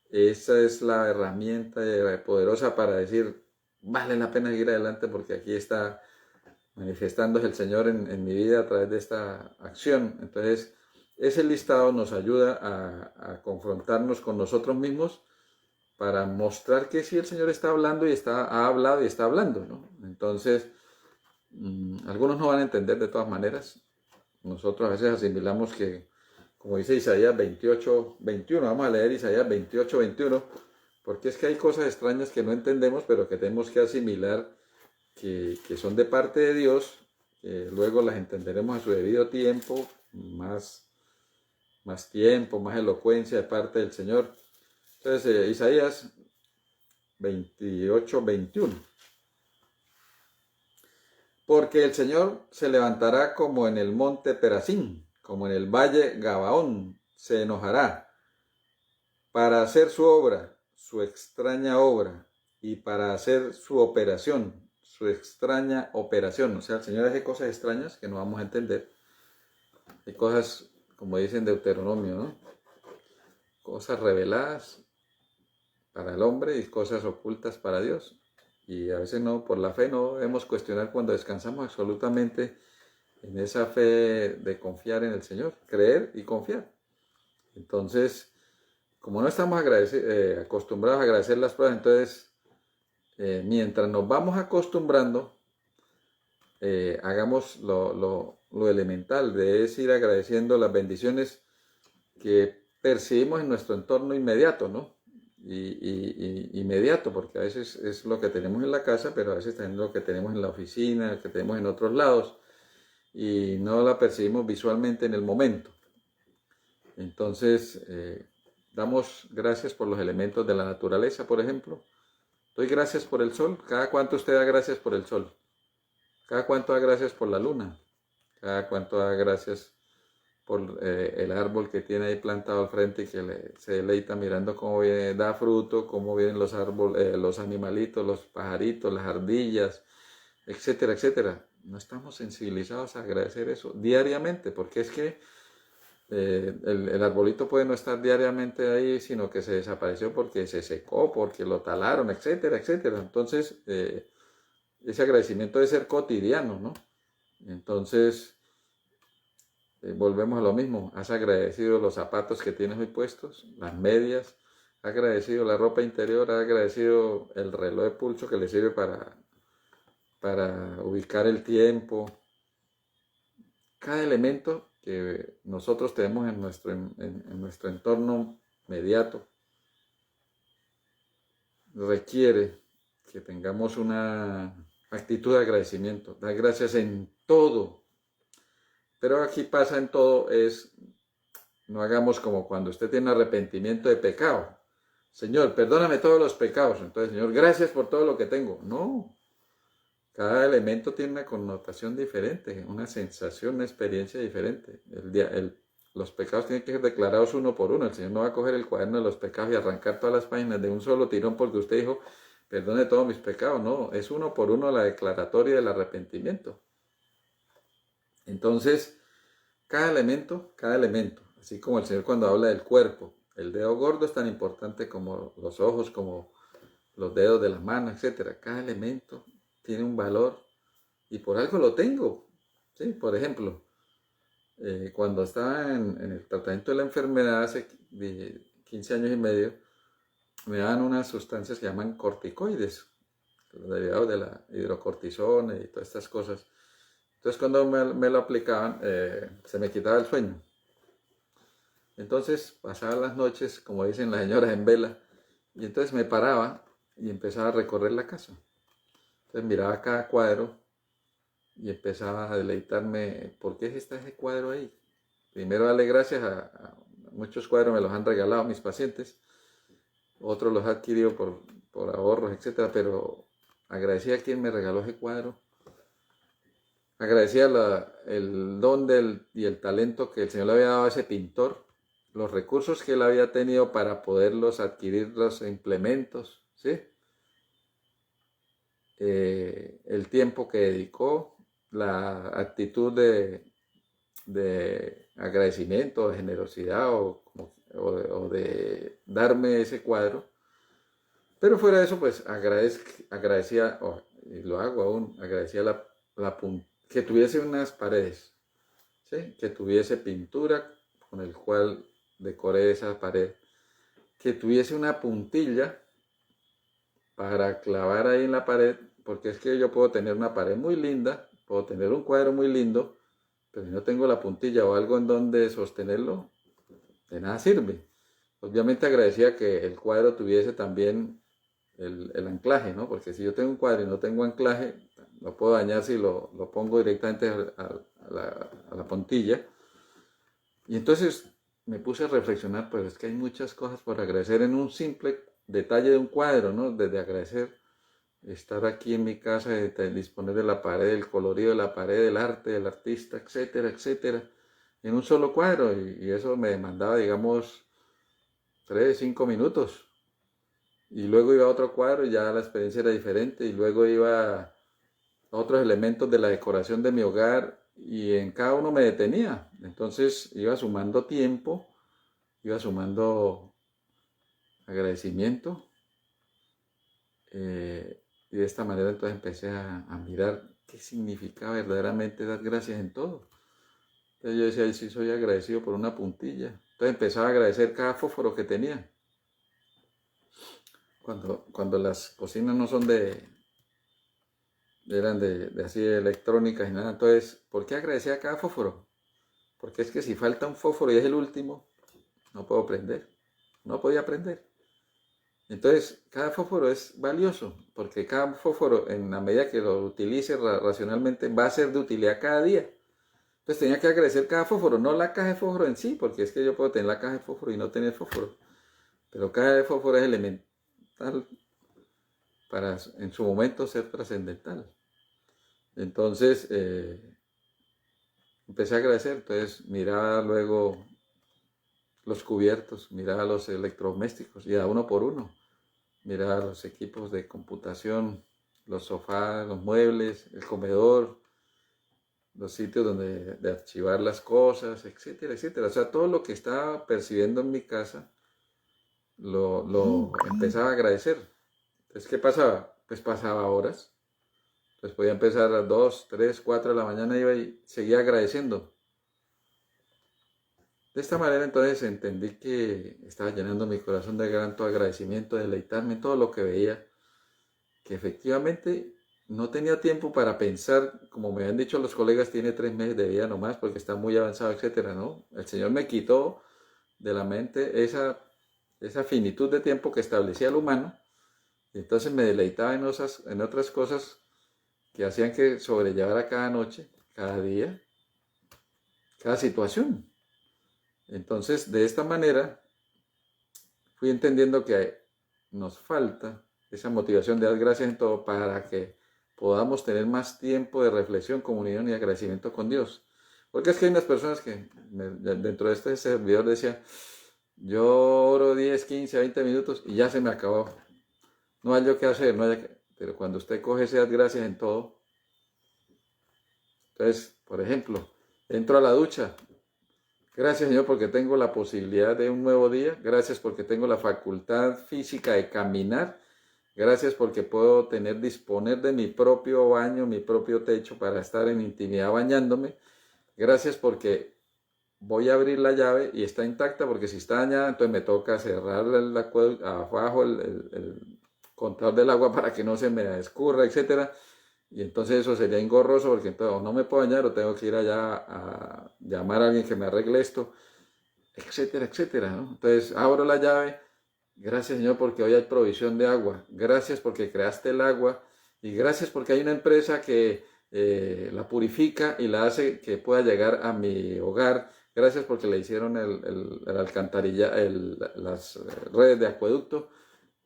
esa es la herramienta poderosa para decir, vale la pena seguir adelante porque aquí está manifestándose el Señor en mi vida a través de esta acción. Entonces, ese listado nos ayuda a confrontarnos con nosotros mismos para mostrar que sí el Señor está hablando y ha hablado y está hablando, ¿no? Entonces, algunos no van a entender de todas maneras. Nosotros a veces asimilamos que, como dice Isaías 28, 21, vamos a leer Isaías 28, 21, porque es que hay cosas extrañas que no entendemos, pero que tenemos que asimilar que son de parte de Dios, que luego las entenderemos a su debido tiempo, más tiempo, más elocuencia de parte del Señor. Entonces, Isaías 28, 21. Porque el Señor se levantará como en el monte Perazín, como en el valle Gabaón, se enojará para hacer su obra, su extraña obra, y para hacer su operación, su extraña operación. O sea, el Señor hace cosas extrañas que no vamos a entender. Hay cosas, como dicen Deuteronomio, ¿no? Cosas reveladas para el hombre y cosas ocultas para Dios. Y a veces no, por la fe no debemos cuestionar cuando descansamos absolutamente en esa fe de confiar en el Señor, creer y confiar. Entonces, como no estamos acostumbrados a agradecer las pruebas, entonces, mientras nos vamos acostumbrando, hagamos lo elemental, de es ir agradeciendo las bendiciones que percibimos en nuestro entorno inmediato, ¿no? Inmediato, porque a veces es lo que tenemos en la casa, pero a veces también lo que tenemos en la oficina, lo que tenemos en otros lados, y no la percibimos visualmente en el momento. Entonces, damos gracias por los elementos de la naturaleza, por ejemplo. Doy gracias por el sol. ¿Cada cuánto usted da gracias por el sol? ¿Cada cuánto da gracias por la luna? ¿Cada cuánto da gracias por el árbol que tiene ahí plantado al frente y que se deleita mirando cómo viene, da fruto, cómo vienen los árboles, los animalitos, los pajaritos, las ardillas, etcétera, etcétera. No estamos sensibilizados a agradecer eso diariamente, porque es que el arbolito puede no estar diariamente ahí, sino que se desapareció porque se secó, porque lo talaron, etcétera, etcétera. Entonces, ese agradecimiento debe ser cotidiano, ¿no? Entonces, volvemos a lo mismo. Has agradecido los zapatos que tienes hoy puestos, las medias, has agradecido la ropa interior, has agradecido el reloj de pulso que le sirve para ubicar el tiempo. Cada elemento que nosotros tenemos en nuestro entorno inmediato requiere que tengamos una actitud de agradecimiento, dar gracias en todo. Pero aquí pasa en todo no hagamos como cuando usted tiene arrepentimiento de pecado. Señor, perdóname todos los pecados. Entonces, Señor, gracias por todo lo que tengo. No, cada elemento tiene una connotación diferente, una sensación, una experiencia diferente. Los pecados tienen que ser declarados uno por uno. El Señor no va a coger el cuaderno de los pecados y arrancar todas las páginas de un solo tirón porque usted dijo, perdone todos mis pecados. No, es uno por uno la declaratoria del arrepentimiento. Entonces, cada elemento, así como el Señor cuando habla del cuerpo, el dedo gordo es tan importante como los ojos, como los dedos de las manos, etc. Cada elemento tiene un valor y por algo lo tengo. ¿Sí? Por ejemplo, cuando estaba en el tratamiento de la enfermedad hace 15 años y medio, me daban unas sustancias que llaman corticoides, los derivados de la hidrocortisona y todas estas cosas. Entonces cuando me lo aplicaban, se me quitaba el sueño. Entonces pasaba las noches, como dicen las señoras, en vela, y entonces me paraba y empezaba a recorrer la casa. Entonces miraba cada cuadro y empezaba a deleitarme, ¿por qué está ese cuadro ahí? Primero darle gracias a muchos cuadros, me los han regalado mis pacientes, otros los he adquirido por ahorros, etc. Pero agradecía a quien me regaló ese cuadro. Agradecía el don y el talento que el Señor le había dado a ese pintor, los recursos que él había tenido para poderlos adquirir, los implementos, ¿sí? El tiempo que dedicó, la actitud de agradecimiento, de generosidad o de darme ese cuadro. Pero fuera de eso, pues agradecía, y lo hago aún, agradecía que tuviese unas paredes, ¿sí? Que tuviese pintura con el cual decoré esa pared, que tuviese una puntilla para clavar ahí en la pared, porque es que yo puedo tener una pared muy linda, puedo tener un cuadro muy lindo, pero si no tengo la puntilla o algo en donde sostenerlo, de nada sirve. Obviamente agradecía que el cuadro tuviese también el anclaje, ¿no? Porque si yo tengo un cuadro y no tengo anclaje, lo puedo dañar si lo pongo directamente a la puntilla. Y entonces me puse a reflexionar, pues es que hay muchas cosas por agradecer en un simple detalle de un cuadro, ¿no? Desde agradecer estar aquí en mi casa, disponer de la pared, del colorido de la pared, del arte, del artista, etcétera, etcétera, en un solo cuadro. Y eso me demandaba, digamos, 3, 5 minutos. Y luego iba a otro cuadro y ya la experiencia era diferente. Y luego iba a otros elementos de la decoración de mi hogar y en cada uno me detenía. Entonces iba sumando tiempo, iba sumando agradecimiento. Y de esta manera entonces empecé a mirar qué significa verdaderamente dar gracias en todo. Entonces yo decía, sí, soy agradecido por una puntilla. Entonces empezaba a agradecer cada fósforo que tenía. Cuando las cocinas no son eran de así de electrónicas y nada, entonces, ¿por qué agradecía cada fósforo? Porque es que si falta un fósforo y es el último, no puedo prender, no podía prender. Entonces, cada fósforo es valioso, porque cada fósforo, en la medida que lo utilice racionalmente, va a ser de utilidad cada día. Entonces tenía que agradecer cada fósforo, no la caja de fósforo en sí, porque es que yo puedo tener la caja de fósforo y no tener fósforo. Pero cada fósforo es elemental para en su momento ser trascendental. Entonces, empecé a agradecer. Entonces miraba luego los cubiertos, miraba los electrodomésticos y a uno por uno. Miraba los equipos de computación, los sofás, los muebles, el comedor, los sitios donde de archivar las cosas, etcétera, etcétera. O sea, todo lo que estaba percibiendo en mi casa lo empezaba a agradecer. Entonces, ¿qué pasaba? Pues pasaba horas. Pues podía empezar a las 2, 3, 4 de la mañana, iba y seguía agradeciendo. De esta manera entonces entendí que estaba llenando mi corazón de gran agradecimiento, de deleitarme en todo lo que veía, que efectivamente no tenía tiempo para pensar, como me habían dicho los colegas, tiene 3 meses de vida nomás porque está muy avanzado, etcétera, ¿no? El Señor me quitó de la mente esa finitud de tiempo que establecía el humano, y entonces me deleitaba en otras cosas que hacían que sobrellevar cada noche, cada día, cada situación. Entonces, de esta manera, fui entendiendo que nos falta esa motivación de dar gracias en todo para que podamos tener más tiempo de reflexión, comunión y agradecimiento con Dios. Porque es que hay unas personas que dentro de este servidor decía, yo oro 10, 15, 20 minutos y ya se me acabó. No hay yo qué hacer, no hay que... Pero cuando usted coge ese dar gracias en todo, entonces, por ejemplo, entro a la ducha. Gracias, Señor, porque tengo la posibilidad de un nuevo día. Gracias porque tengo la facultad física de caminar. Gracias porque puedo disponer de mi propio baño, mi propio techo para estar en intimidad bañándome. Gracias porque voy a abrir la llave y está intacta, porque si está dañada, entonces me toca cerrar abajo el contador del agua para que no se me escurra, etcétera. Y entonces eso sería engorroso porque entonces o no me puedo bañar o tengo que ir allá a llamar a alguien que me arregle esto, etcétera, etcétera, ¿no? Entonces abro la llave, gracias Señor porque hoy hay provisión de agua, gracias porque creaste el agua y gracias porque hay una empresa que la purifica y la hace que pueda llegar a mi hogar, gracias porque le hicieron el alcantarilla, las redes de acueducto.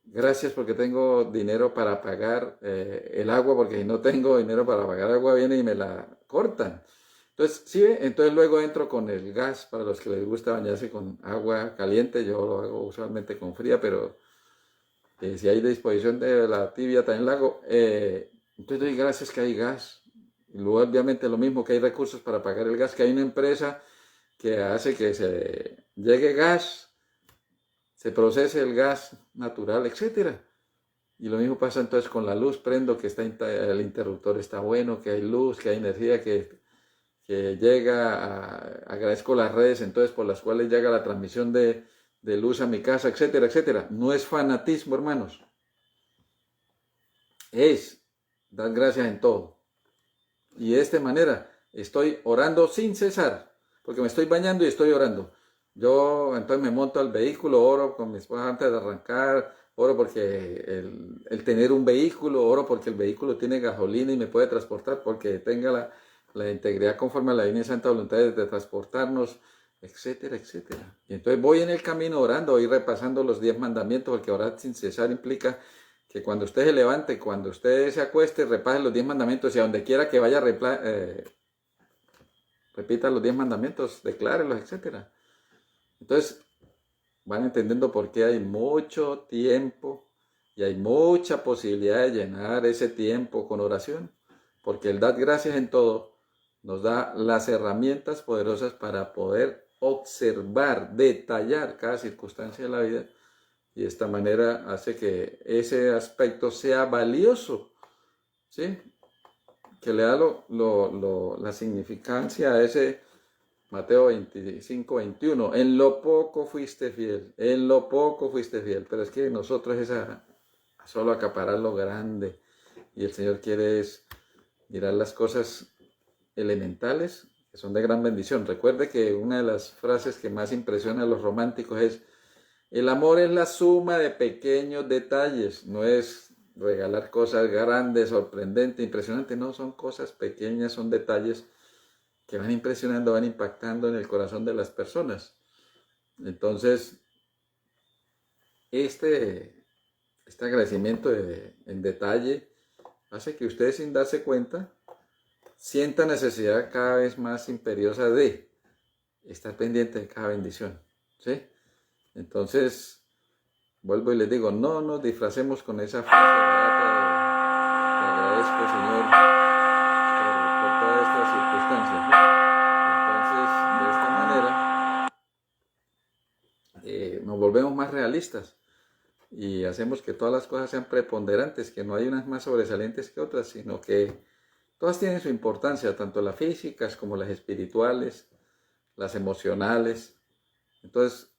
Gracias porque tengo dinero para pagar el agua, porque si no tengo dinero para pagar agua viene y me la cortan. Entonces, sí, entonces luego entro con el gas, para los que les gusta bañarse con agua caliente, yo lo hago usualmente con fría, pero si hay disposición de la tibia también la hago. Entonces doy gracias que hay gas. Y luego obviamente lo mismo, que hay recursos para pagar el gas, que hay una empresa que hace que se llegue gas, se procese el gas natural, etcétera. Y lo mismo pasa entonces con la luz, prendo que el interruptor está bueno, que hay luz, que hay energía, que llega, agradezco las redes entonces por las cuales llega la transmisión de luz a mi casa, etcétera, etcétera. No es fanatismo, hermanos. Es dar gracias en todo. Y de esta manera estoy orando sin cesar, porque me estoy bañando y estoy orando. Yo entonces me monto al vehículo, oro con mi esposa antes de arrancar, oro porque el tener un vehículo, oro porque el vehículo tiene gasolina y me puede transportar, porque tenga la integridad conforme a la divina y santa voluntad de transportarnos, etcétera, etcétera. Y entonces voy en el camino orando, voy repasando los 10 mandamientos, porque orar sin cesar implica que cuando usted se levante, cuando usted se acueste, repase los 10 mandamientos y a donde quiera que vaya, repita los 10 mandamientos, declárelos, etcétera. Entonces, van entendiendo por qué hay mucho tiempo y hay mucha posibilidad de llenar ese tiempo con oración, porque el dar gracias en todo nos da las herramientas poderosas para poder observar, detallar cada circunstancia de la vida, y de esta manera hace que ese aspecto sea valioso, ¿sí? Que le da la significancia a ese Mateo 25, 21. En lo poco fuiste fiel, en lo poco fuiste fiel. Pero es que nosotros es solo acaparar lo grande. Y el Señor quiere es mirar las cosas elementales, que son de gran bendición. Recuerde que una de las frases que más impresiona a los románticos es: el amor es la suma de pequeños detalles, no es regalar cosas grandes, sorprendentes, impresionantes, no, son cosas pequeñas, son detalles que van impresionando, van impactando en el corazón de las personas. Entonces, este agradecimiento en detalle hace que ustedes, sin darse cuenta, sienta necesidad cada vez más imperiosa de estar pendiente de cada bendición, ¿sí? Entonces, vuelvo y les digo, no nos disfracemos con esa frase barata de te agradezco, Señor, por todas estas circunstancias, ¿no? Entonces, de esta manera, nos volvemos más realistas y hacemos que todas las cosas sean preponderantes, que no hay unas más sobresalientes que otras, sino que todas tienen su importancia, tanto las físicas como las espirituales, las emocionales. Entonces,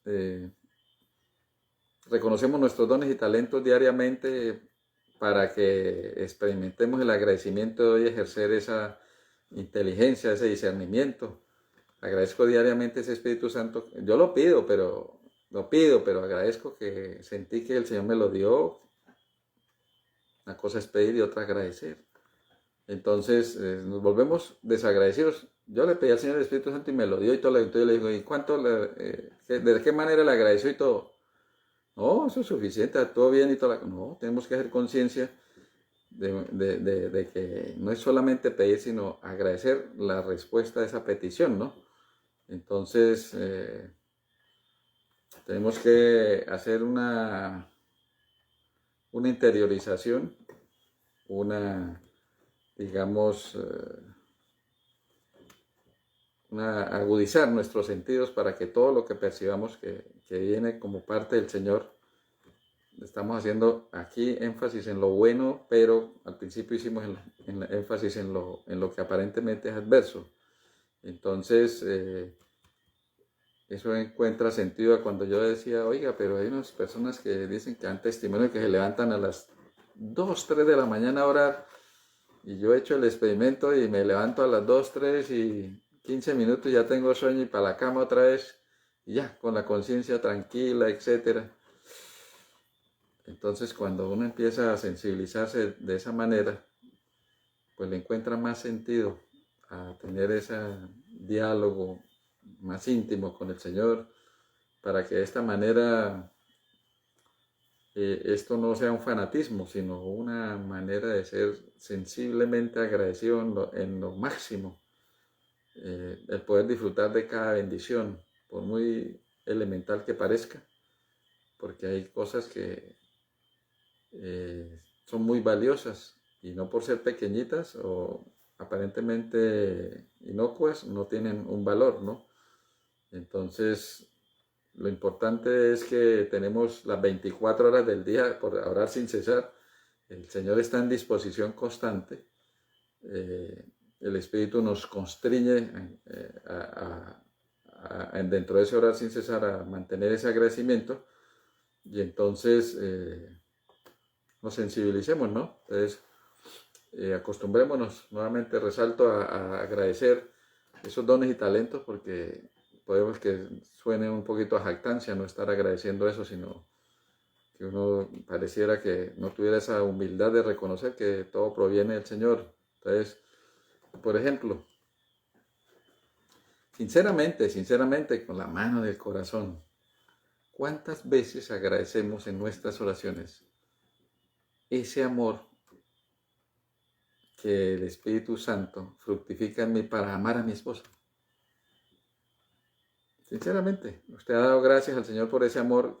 reconocemos nuestros dones y talentos diariamente para que experimentemos el agradecimiento y ejercer esa inteligencia, ese discernimiento. Agradezco diariamente ese Espíritu Santo. Yo lo pido, pero agradezco que sentí que el Señor me lo dio. Una cosa es pedir y otra agradecer. Entonces nos volvemos desagradecidos. Yo le pedí al Señor el Espíritu Santo y me lo dio y todo. Entonces yo le digo, ¿y cuánto? ¿De qué manera le agradeció y todo? No, eso es suficiente, todo bien y todo. No, tenemos que hacer conciencia de que no es solamente pedir, sino agradecer la respuesta a esa petición, ¿no? Entonces, tenemos que hacer una interiorización, digamos, agudizar nuestros sentidos para que todo lo que percibamos que viene como parte del Señor, estamos haciendo aquí énfasis en lo bueno, pero al principio hicimos énfasis en lo que aparentemente es adverso. Entonces, eso encuentra sentido a cuando yo decía, oiga, pero hay unas personas que dicen que dan testimonio que se levantan a las 2, 3 de la mañana a orar, y yo he hecho el experimento y me levanto a las 2, 3 y 15 minutos y ya tengo sueño y para la cama otra vez, y ya, con la conciencia tranquila, etcétera. Entonces, cuando uno empieza a sensibilizarse de esa manera, pues le encuentra más sentido a tener ese diálogo más íntimo con el Señor, para que de esta manera esto no sea un fanatismo, sino una manera de ser sensiblemente agradecido en lo máximo, el poder disfrutar de cada bendición, por muy elemental que parezca, porque hay cosas que son muy valiosas y no por ser pequeñitas o aparentemente inocuas no tienen un valor, ¿no? Entonces, lo importante es que tenemos las 24 horas del día por orar sin cesar. El Señor está en disposición constante. El Espíritu nos constriñe dentro de ese orar sin cesar a mantener ese agradecimiento, y entonces nos sensibilicemos, ¿no? Entonces, acostumbrémonos, nuevamente resalto a agradecer esos dones y talentos, porque podemos que suene un poquito a jactancia no estar agradeciendo eso, sino que uno pareciera que no tuviera esa humildad de reconocer que todo proviene del Señor. Entonces, por ejemplo, sinceramente, con la mano del corazón, ¿cuántas veces agradecemos en nuestras oraciones ese amor que el Espíritu Santo fructifica en mí para amar a mi esposa? Sinceramente, usted ha dado gracias al Señor por ese amor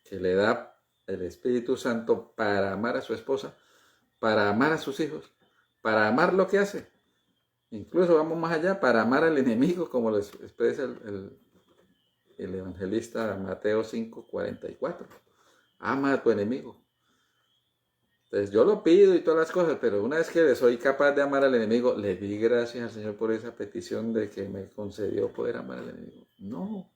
que le da el Espíritu Santo para amar a su esposa, para amar a sus hijos, para amar lo que hace. Incluso vamos más allá, para amar al enemigo, como lo expresa el evangelista Mateo 5:44. Ama a tu enemigo. Entonces yo lo pido y todas las cosas, pero una vez que soy capaz de amar al enemigo, le di gracias al Señor por esa petición de que me concedió poder amar al enemigo. No.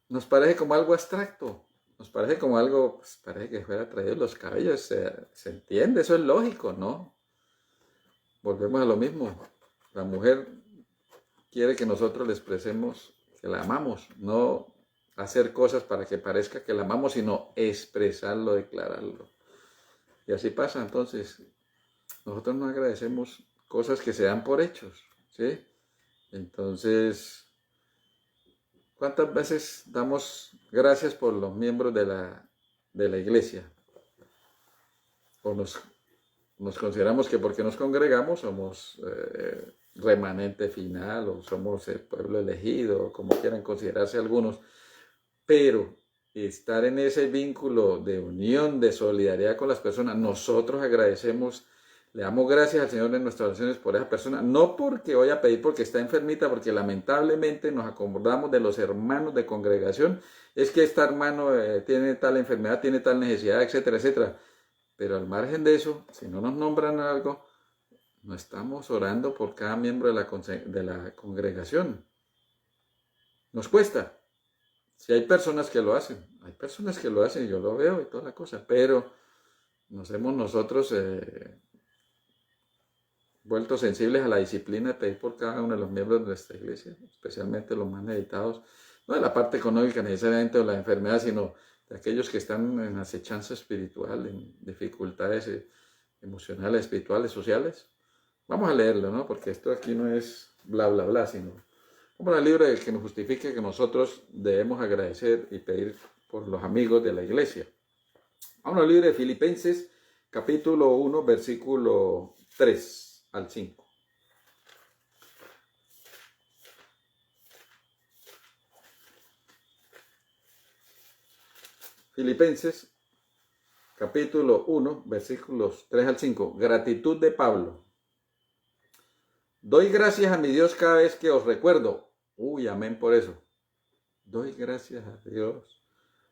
Nos parece como algo abstracto. Nos parece como algo, pues parece que fuera traído los cabellos. Se entiende, eso es lógico, ¿no? Volvemos a lo mismo. La mujer quiere que nosotros le expresemos que la amamos, no hacer cosas para que parezca que la amamos, sino expresarlo, declararlo. Y así pasa. Entonces, nosotros no agradecemos cosas que se dan por hechos, ¿sí? Entonces, ¿cuántas veces damos gracias por los miembros de la iglesia? O nos nos consideramos que porque nos congregamos somos remanente final o somos el pueblo elegido, como quieran considerarse algunos, pero estar en ese vínculo de unión, de solidaridad con las personas, nosotros agradecemos, le damos gracias al Señor en nuestras oraciones por esa persona, no porque voy a pedir porque está enfermita, porque lamentablemente nos acordamos de los hermanos de congregación, es que este hermano tiene tal enfermedad, tiene tal necesidad, etcétera, etcétera. Pero al margen de eso, si no nos nombran algo, no estamos orando por cada miembro de la congregación. Nos cuesta. Si hay personas que lo hacen, yo lo veo y toda la cosa, pero nos hemos nosotros vuelto sensibles a la disciplina de pedir por cada uno de los miembros de nuestra iglesia, especialmente los más necesitados, no de la parte económica necesariamente de la enfermedad, sino de aquellos que están en acechanza espiritual, en dificultades emocionales, espirituales, sociales. Vamos a leerlo, ¿no? Porque esto aquí no es bla, bla, bla, sino como el libro que nos justifique que nosotros debemos agradecer y pedir por los amigos de la iglesia. Vamos al libro de Filipenses, capítulo 1, versículo 3 al 5. Filipenses, capítulo 1, versículos 3 al 5. Gratitud de Pablo. Doy gracias a mi Dios cada vez que os recuerdo. Uy, amén por eso. Doy gracias a Dios,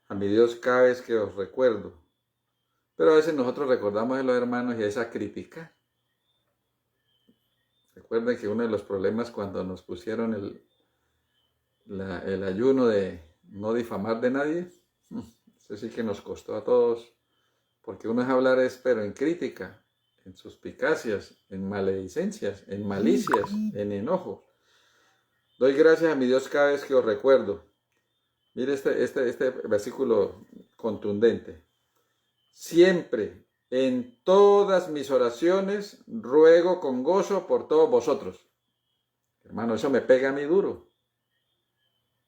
a mi Dios cada vez que os recuerdo. Pero a veces nosotros recordamos a los hermanos y a esa crítica. Recuerden que uno de los problemas cuando nos pusieron el ayuno de no difamar de nadie, eso sí que nos costó a todos, porque uno es hablar pero en crítica, en suspicacias, en maledicencias, en malicias, en enojo. Doy gracias a mi Dios cada vez que os recuerdo. Mire este versículo contundente. Siempre, en todas mis oraciones, ruego con gozo por todos vosotros. Hermano, eso me pega a mí duro.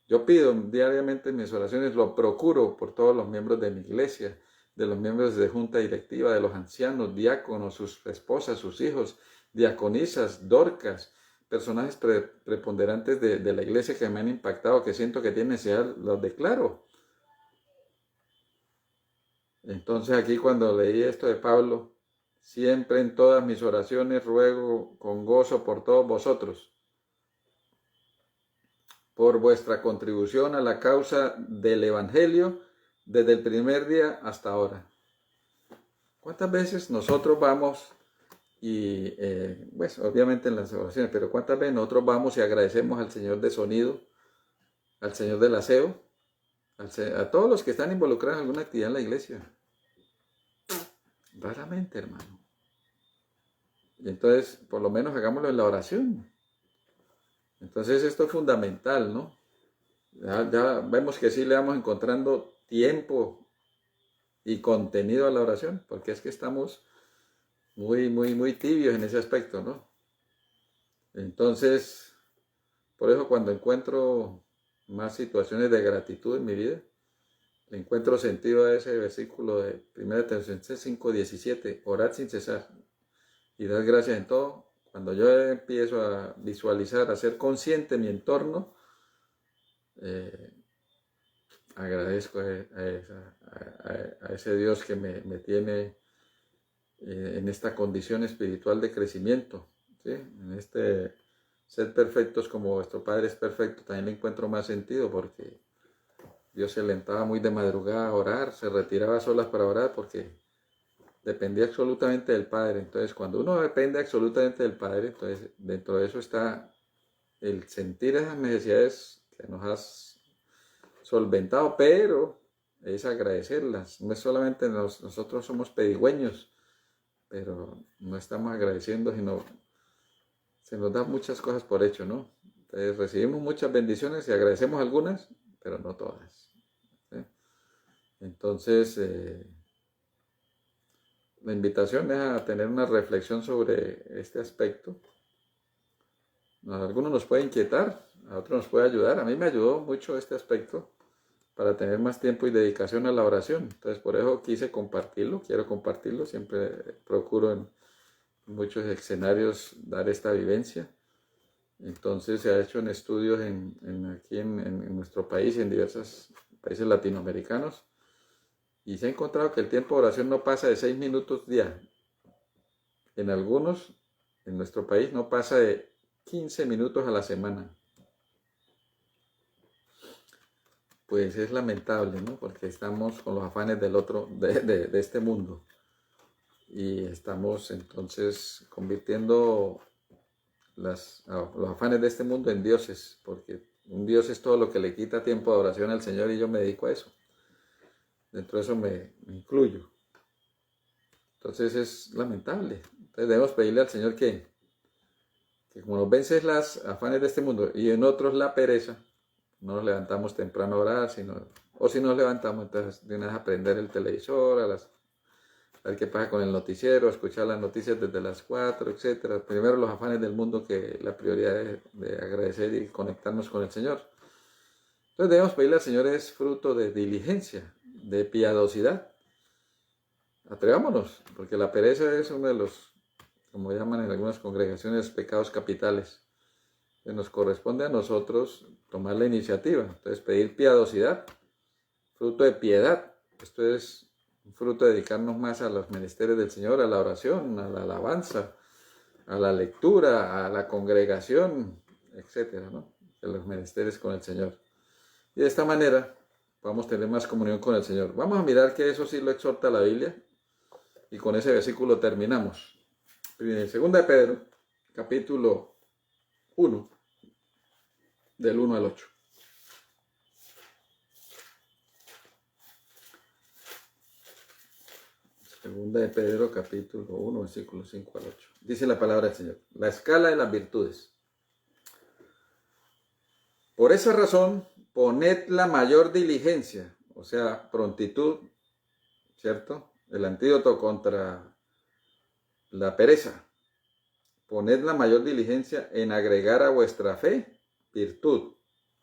Yo pido diariamente en mis oraciones, lo procuro por todos los miembros de mi iglesia, de los miembros de junta directiva, de los ancianos, diáconos, sus esposas, sus hijos, diaconisas, dorcas, personajes preponderantes de la iglesia que me han impactado, que siento que tienen necesidad, los declaro. Entonces aquí cuando leí esto de Pablo, siempre en todas mis oraciones ruego con gozo por todos vosotros, por vuestra contribución a la causa del Evangelio desde el primer día hasta ahora. ¿Cuántas veces nosotros vamos y, pues obviamente en las oraciones, pero cuántas veces nosotros vamos y agradecemos al Señor de sonido, al Señor del aseo, a todos los que están involucrados en alguna actividad en la iglesia? Raramente, hermano. Y entonces, por lo menos hagámoslo en la oración. Entonces esto es fundamental, ¿no? Ya vemos que sí le vamos encontrando tiempo y contenido a la oración, porque es que estamos muy tibios en ese aspecto, ¿no? Entonces, por eso cuando encuentro más situaciones de gratitud en mi vida, le encuentro sentido a ese versículo de 1 Tesalonicenses 5:17, orad sin cesar y dad gracias en todo. Cuando yo empiezo a visualizar, a ser consciente de mi entorno, agradezco a ese Dios que me tiene en esta condición espiritual de crecimiento, ¿sí? En este ser perfectos como vuestro Padre es perfecto, también le encuentro más sentido porque Dios se levantaba muy de madrugada a orar, se retiraba a solas para orar porque dependía absolutamente del Padre. Entonces, cuando uno depende absolutamente del Padre, entonces dentro de eso está el sentir esas necesidades que nos has solventado, pero es agradecerlas. No es solamente nosotros somos pedigüeños, pero no estamos agradeciendo, sino se nos da muchas cosas por hecho, ¿no? Entonces recibimos muchas bendiciones y agradecemos algunas, pero no todas, ¿sí? Entonces, la invitación es a tener una reflexión sobre este aspecto. A algunos nos puede inquietar, a otros nos puede ayudar. A mí me ayudó mucho este aspecto para tener más tiempo y dedicación a la oración. Entonces, por eso quise compartirlo, quiero compartirlo. Siempre procuro muchos escenarios dar esta vivencia. Entonces se ha hecho en estudios aquí en nuestro país y en diversos países latinoamericanos, y se ha encontrado que el tiempo de oración no pasa de 6 minutos día. En algunos, en nuestro país, no pasa de 15 minutos a la semana. Pues es lamentable, ¿no? Porque estamos con los afanes de este mundo. Y estamos entonces convirtiendo los afanes de este mundo en dioses, porque un dios es todo lo que le quita tiempo de oración al Señor, y yo me dedico a eso. Dentro de eso me incluyo. Entonces es lamentable. Entonces debemos pedirle al Señor que como nos vence las afanes de este mundo y en otros la pereza, no nos levantamos temprano a orar, o si nos levantamos, entonces de una vez a prender el televisor, a ver qué pasa con el noticiero, escuchar las noticias desde las 4, etc. Primero los afanes del mundo, que la prioridad es de agradecer y conectarnos con el Señor. Entonces debemos pedirle al Señor es fruto de diligencia, de piadosidad. Atrevámonos, porque la pereza es uno de los, como llaman en algunas congregaciones, pecados capitales. Que nos corresponde a nosotros tomar la iniciativa. Entonces pedir piadosidad, fruto de piedad. Esto es un fruto de dedicarnos más a los menesteres del Señor, a la oración, a la alabanza, a la lectura, a la congregación, etcétera, ¿no? De los menesteres con el Señor. Y de esta manera vamos a tener más comunión con el Señor. Vamos a mirar que eso sí lo exhorta la Biblia, y con ese versículo terminamos. Segunda de Pedro, capítulo 1, del 1 al 8. Segunda de Pedro, capítulo 1, versículo 5 al 8. Dice la palabra del Señor: la escala de las virtudes. Por esa razón, poned la mayor diligencia, o sea, prontitud, ¿cierto? El antídoto contra la pereza. Poned la mayor diligencia en agregar a vuestra fe virtud,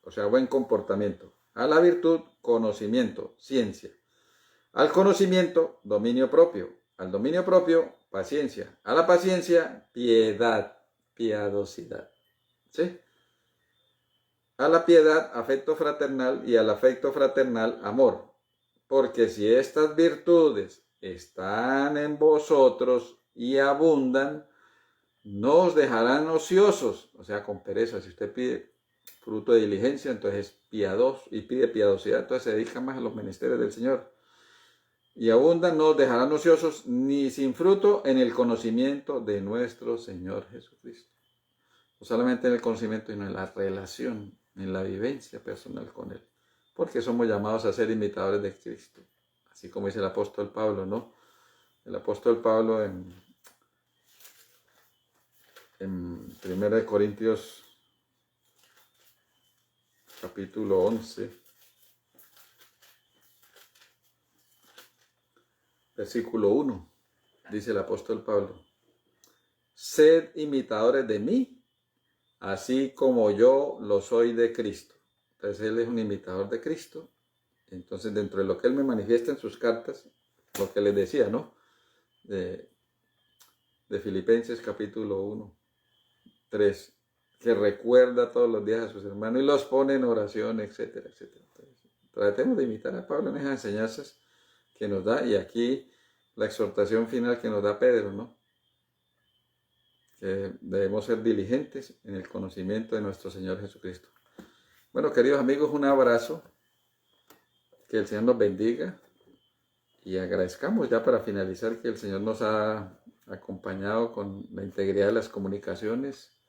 o sea, buen comportamiento. A la virtud, conocimiento, ciencia. Al conocimiento, dominio propio. Al dominio propio, paciencia. A la paciencia, piedad, piadosidad. ¿Sí? A la piedad, afecto fraternal, y al afecto fraternal, amor. Porque si estas virtudes están en vosotros y abundan, no os dejarán ociosos, o sea, con pereza. Si usted pide fruto de diligencia, entonces es piadoso, y pide piadosidad, entonces se dedica más a los ministerios del Señor. Y abundan, no os dejarán ociosos ni sin fruto en el conocimiento de nuestro Señor Jesucristo. No solamente en el conocimiento, sino en la relación, en la vivencia personal con Él. Porque somos llamados a ser imitadores de Cristo. Así como dice el apóstol Pablo, ¿no? El apóstol Pablo en 1 Corintios capítulo 11, versículo 1, dice el apóstol Pablo: sed imitadores de mí, así como yo lo soy de Cristo. Entonces él es un imitador de Cristo. Entonces, dentro de lo que él me manifiesta en sus cartas, lo que les decía, ¿no? De Filipenses capítulo 1, 3, que recuerda todos los días a sus hermanos y los pone en oración, etcétera, etcétera. Entonces, tratemos de imitar a Pablo en esas enseñanzas que nos da, y aquí la exhortación final que nos da Pedro, ¿no? Que debemos ser diligentes en el conocimiento de nuestro Señor Jesucristo. Bueno, queridos amigos, un abrazo, que el Señor nos bendiga, y agradezcamos ya para finalizar que el Señor nos ha acompañado con la integridad de las comunicaciones,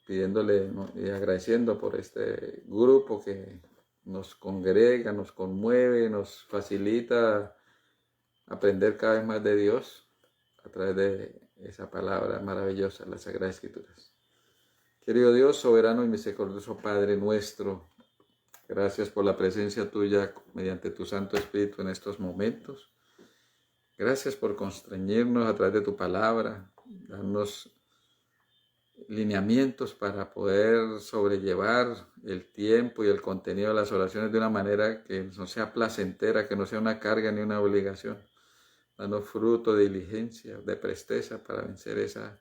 pidiéndole, ¿no?, y agradeciendo por este grupo que nos congrega, nos conmueve, nos facilita aprender cada vez más de Dios a través de esa palabra maravillosa, las Sagradas Escrituras. Querido Dios, soberano y misericordioso Padre nuestro, gracias por la presencia tuya mediante tu Santo Espíritu en estos momentos. Gracias por constreñirnos a través de tu palabra, darnos lineamientos para poder sobrellevar el tiempo y el contenido de las oraciones de una manera que no sea placentera, que no sea una carga ni una obligación. danos fruto de diligencia, de presteza para vencer esa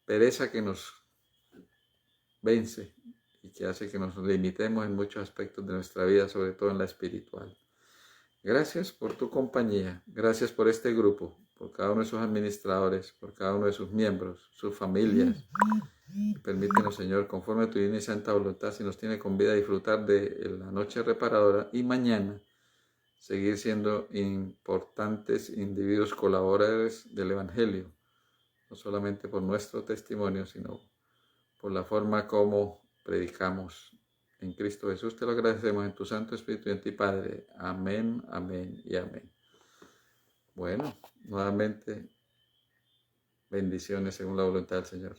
pereza que nos vence y que hace que nos limitemos en muchos aspectos de nuestra vida, sobre todo en la espiritual. Gracias por tu compañía, gracias por este grupo, por cada uno de sus administradores, por cada uno de sus miembros, sus familias. Permítenos, Señor, conforme a tu divina y santa voluntad, si nos tiene con vida, disfrutar de la noche reparadora y mañana seguir siendo importantes individuos colaboradores del Evangelio, no solamente por nuestro testimonio, sino por la forma como predicamos en Cristo Jesús. Te lo agradecemos en tu Santo Espíritu y en ti, Padre. Amén, amén y amén. Bueno, nuevamente, bendiciones según la voluntad del Señor.